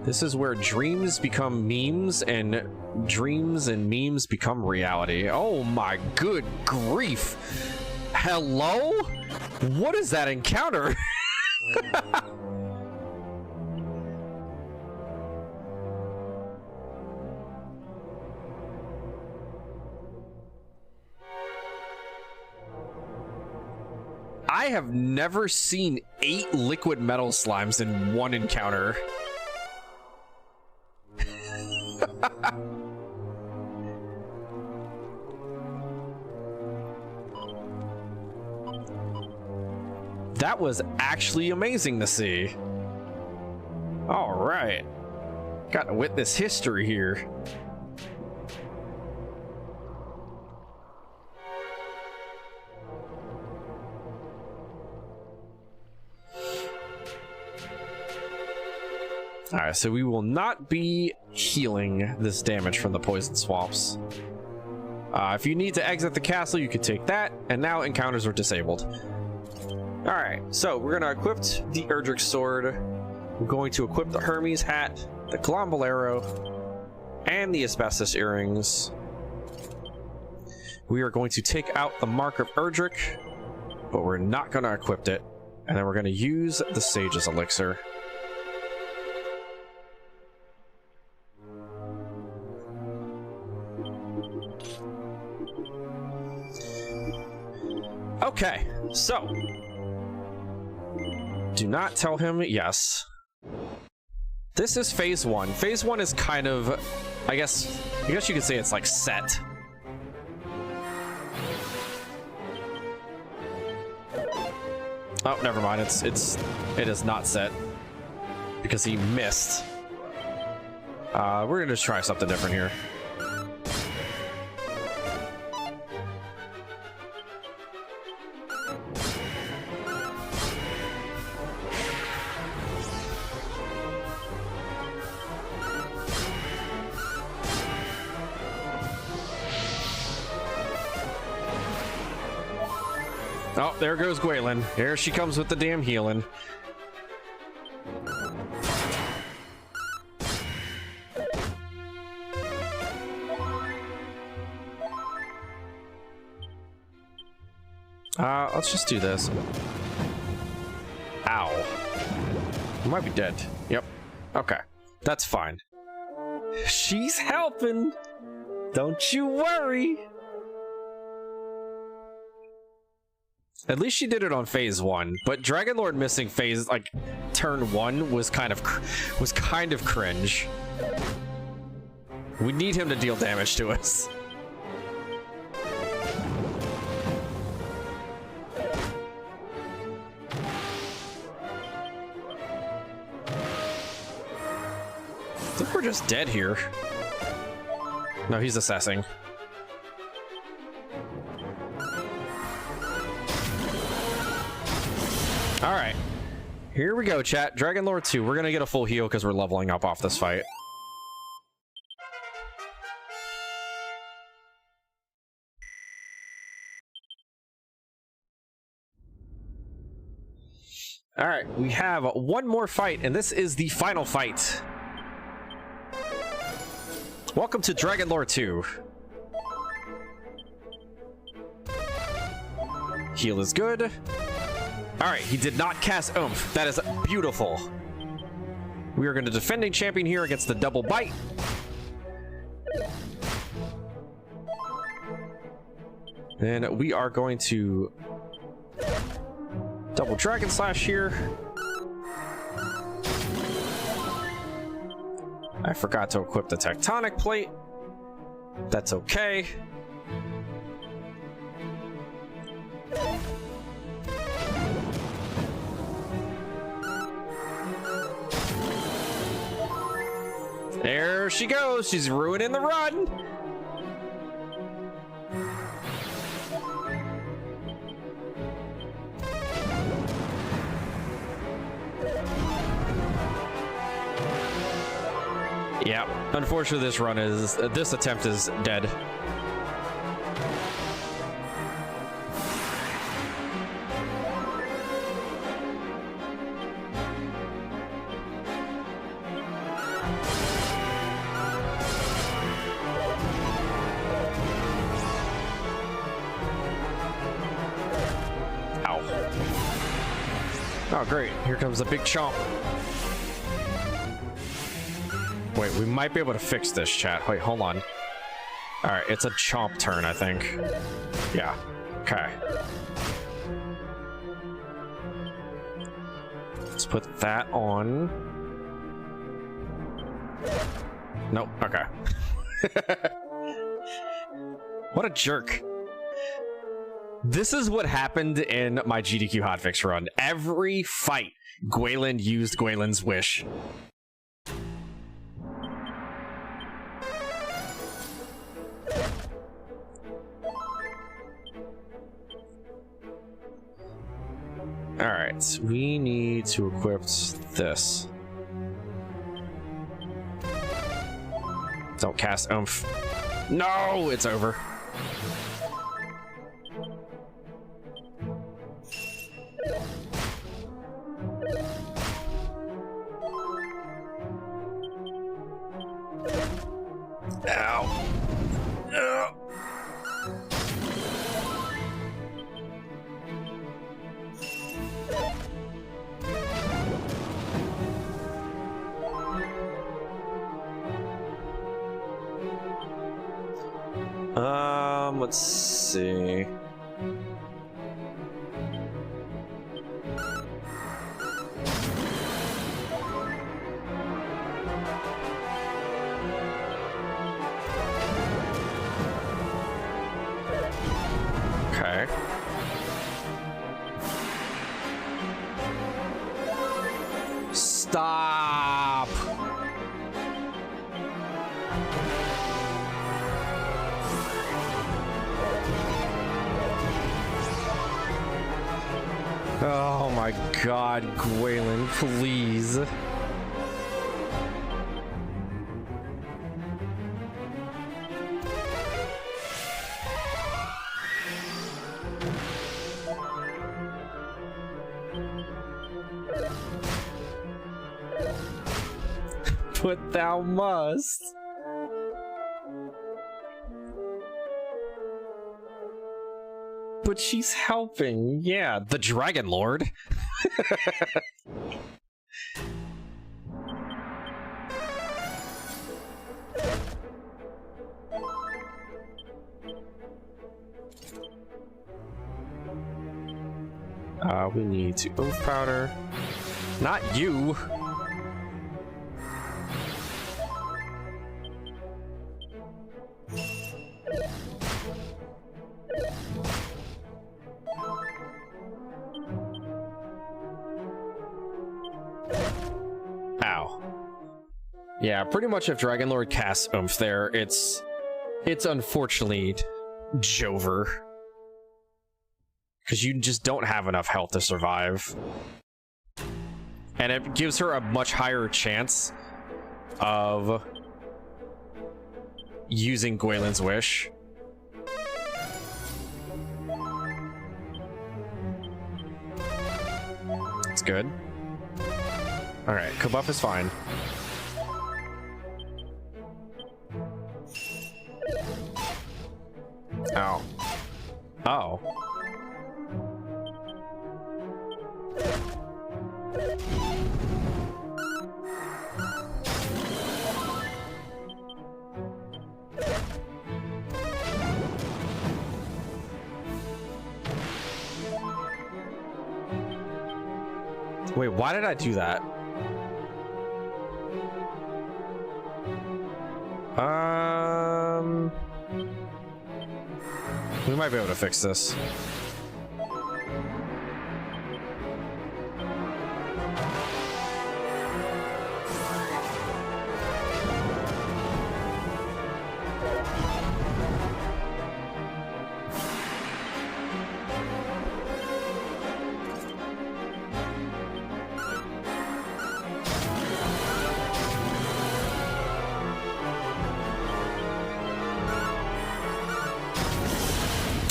S1: This is where dreams become memes and dreams and memes become reality. Oh my good grief. Hello? What is that encounter? I have never seen 8 liquid metal slimes in one encounter. That was actually amazing to see. All right. Got to witness history here. Alright, so we will not be healing this damage from the poison swamps. If you need to exit the castle, you can take that, and now encounters are disabled. Alright, so we're going to equip the Erdrick sword. We're going to equip the Hermes hat, the Glombolero, and the asbestos earrings. We are going to take out the Mark of Erdrick, but we're not going to equip it. And then we're going to use the Sage's Elixir. Okay, so do not tell him yes. This is phase 1. Phase 1 is kind of, I guess you could say it's like set. Oh, never mind. It is not set because he missed. We're gonna just try something different here. Oh, there goes Gwaylin. Here she comes with the damn healing. Let's just do this. Ow. You might be dead. Yep. Okay. That's fine. She's helping. Don't you worry. At least she did it on phase 1, but Dragonlord missing phase, like, turn 1 was kind of cringe. We need him to deal damage to us. I think we're just dead here. No, he's assessing. All right, here we go, chat. Dragonlord 2. We're gonna get a full heal because we're leveling up off this fight. All right, we have one more fight, and this is the final fight. Welcome to Dragonlord 2. Heal is good. All right, he did not cast Oomph. That is beautiful. We are going to defending champion here against the double bite. Then we are going to double dragon slash here. I forgot to equip the tectonic plate. That's okay. There she goes. She's ruining the run. Yeah, unfortunately this attempt is dead. Ow. Oh great, here comes the big chomp. Wait, we might be able to fix this, chat. Wait, hold on. All right, it's a chomp turn, I think. Yeah. Okay. Let's put that on. Nope. Okay. What a jerk. This is what happened in my GDQ hotfix run. Every fight, Gwayland used Gwayland's Wish. Alright, we need to equip this. Don't cast Oomph. No, it's over. Ow. Ow. Let's see. Okay. Stop. Oh my god, Gwayland, please. But thou must. But she's helping. Yeah, the Dragon Lord. We need to Oomph Powder. Not you. Ow. Yeah, pretty much if Dragon Lord casts Oomph there, it's unfortunately Jover. Because you just don't have enough health to survive. And it gives her a much higher chance of using Gwayland's Wish. It's good. Alright, Kabuff is fine. Ow. Oh. Wait, why did I do that? We might be able to fix this.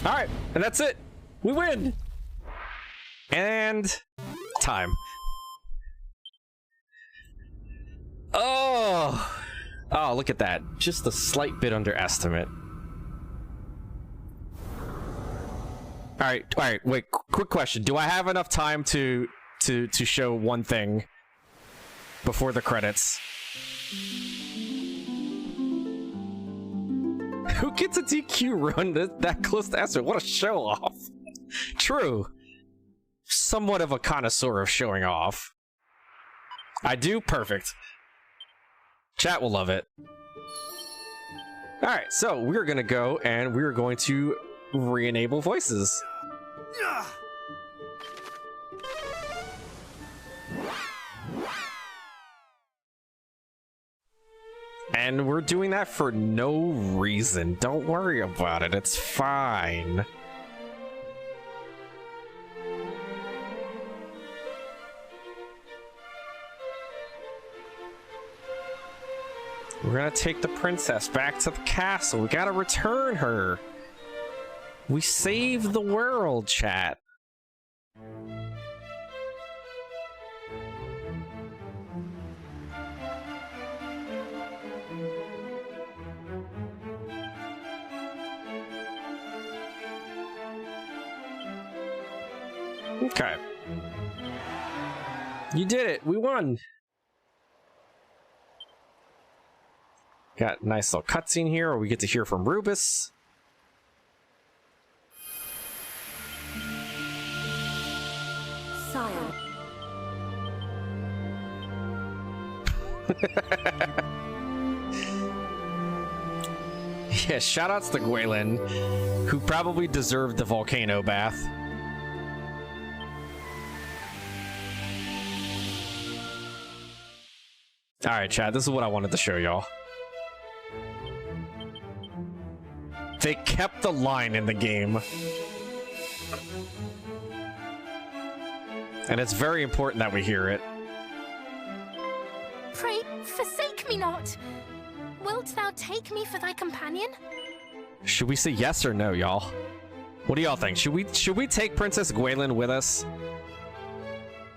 S1: All right, and that's it. We win. And time. Oh, look at that. Just a slight bit underestimate. All right. Wait. Quick question: do I have enough time to show one thing before the credits? Who gets a DQ run that close to Esther? What a show off. True. Somewhat of a connoisseur of showing off. I do? Perfect. Chat will love it. Alright, so we're gonna go and we're going to re-enable voices. And we're doing that for no reason. Don't worry about it. It's fine. We're gonna take the princess back to the castle. We gotta return her. We saved the world, chat. Okay. You did it. We won. Got a nice little cutscene here where we get to hear from Rubus.
S3: Sire.
S1: Yeah, shoutouts to Gwaylin, who probably deserved the volcano bath. Alright, chat, this is what I wanted to show y'all. They kept the line in the game. And it's very important that we hear it.
S3: Pray, forsake me not. Wilt thou take me for thy companion?
S1: Should we say yes or no, y'all? What do y'all think? Should we take Princess Gwaylin with us?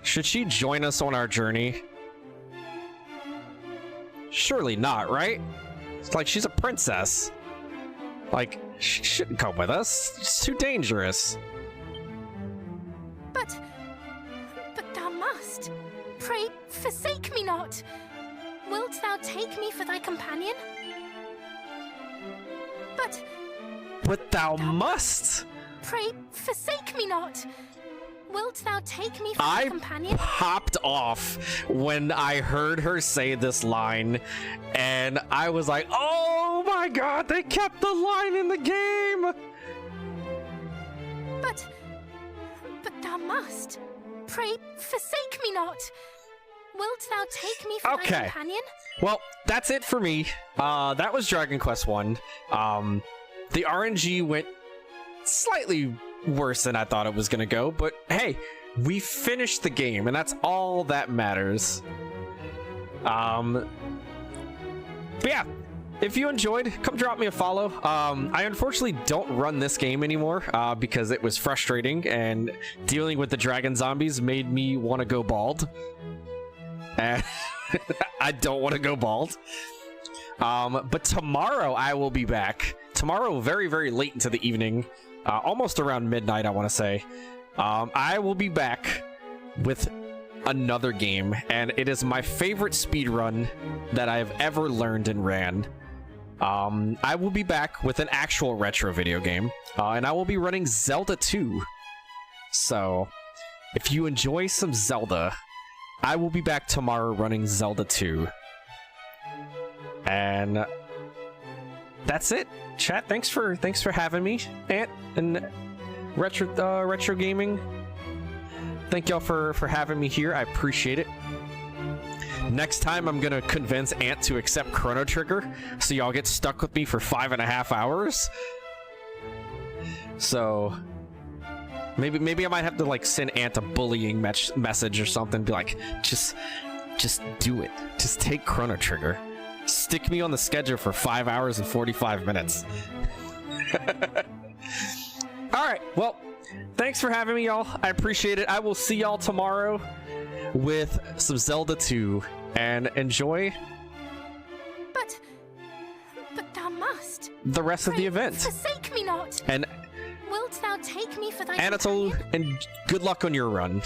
S1: Should she join us on our journey? Surely not, right? It's like she's a princess. Like, she shouldn't come with us. It's too dangerous.
S3: But thou must. Pray, forsake me not. Wilt thou take me for thy companion?
S1: But thou must.
S3: Pray, forsake me not. Wilt thou take me for thy companion?
S1: I popped off when I heard her say this line, and I was like, oh my god, they kept the line in the game!
S3: But thou must. Pray, forsake me not. Wilt thou take me for thy companion?
S1: Well, that's it for me. That was Dragon Quest 1. The RNG went slightly worse than I thought it was gonna go, but hey, we finished the game, and that's all that matters. But yeah, if you enjoyed, come drop me a follow. I unfortunately don't run this game anymore because it was frustrating, and dealing with the dragon zombies made me want to go bald. And I don't want to go bald. But tomorrow I will be back. Tomorrow, very, very late into the evening, almost around midnight, I want to say. I will be back with another game, and it is my favorite speedrun that I have ever learned and ran. I will be back with an actual retro video game, and I will be running Zelda 2. So, if you enjoy some Zelda, I will be back tomorrow running Zelda 2. And that's it. Chat, thanks for having me. Ant and Retro Gaming. Thank y'all for having me here. I appreciate it. Next time, I'm gonna convince Ant to accept Chrono Trigger, so y'all get stuck with me for 5.5 hours. So maybe I might have to like send Ant a bullying message or something. Be like, just do it. Just take Chrono Trigger. Stick me on the schedule for 5 hours and 45 minutes. All right. Well, thanks for having me, y'all. I appreciate it. I will see y'all tomorrow with some Zelda 2, and enjoy.
S3: But thou must.
S1: The rest of the event.
S3: Forsake me not.
S1: And
S3: wilt thou take me for thy
S1: Anatole,
S3: companion?
S1: and good luck on your run.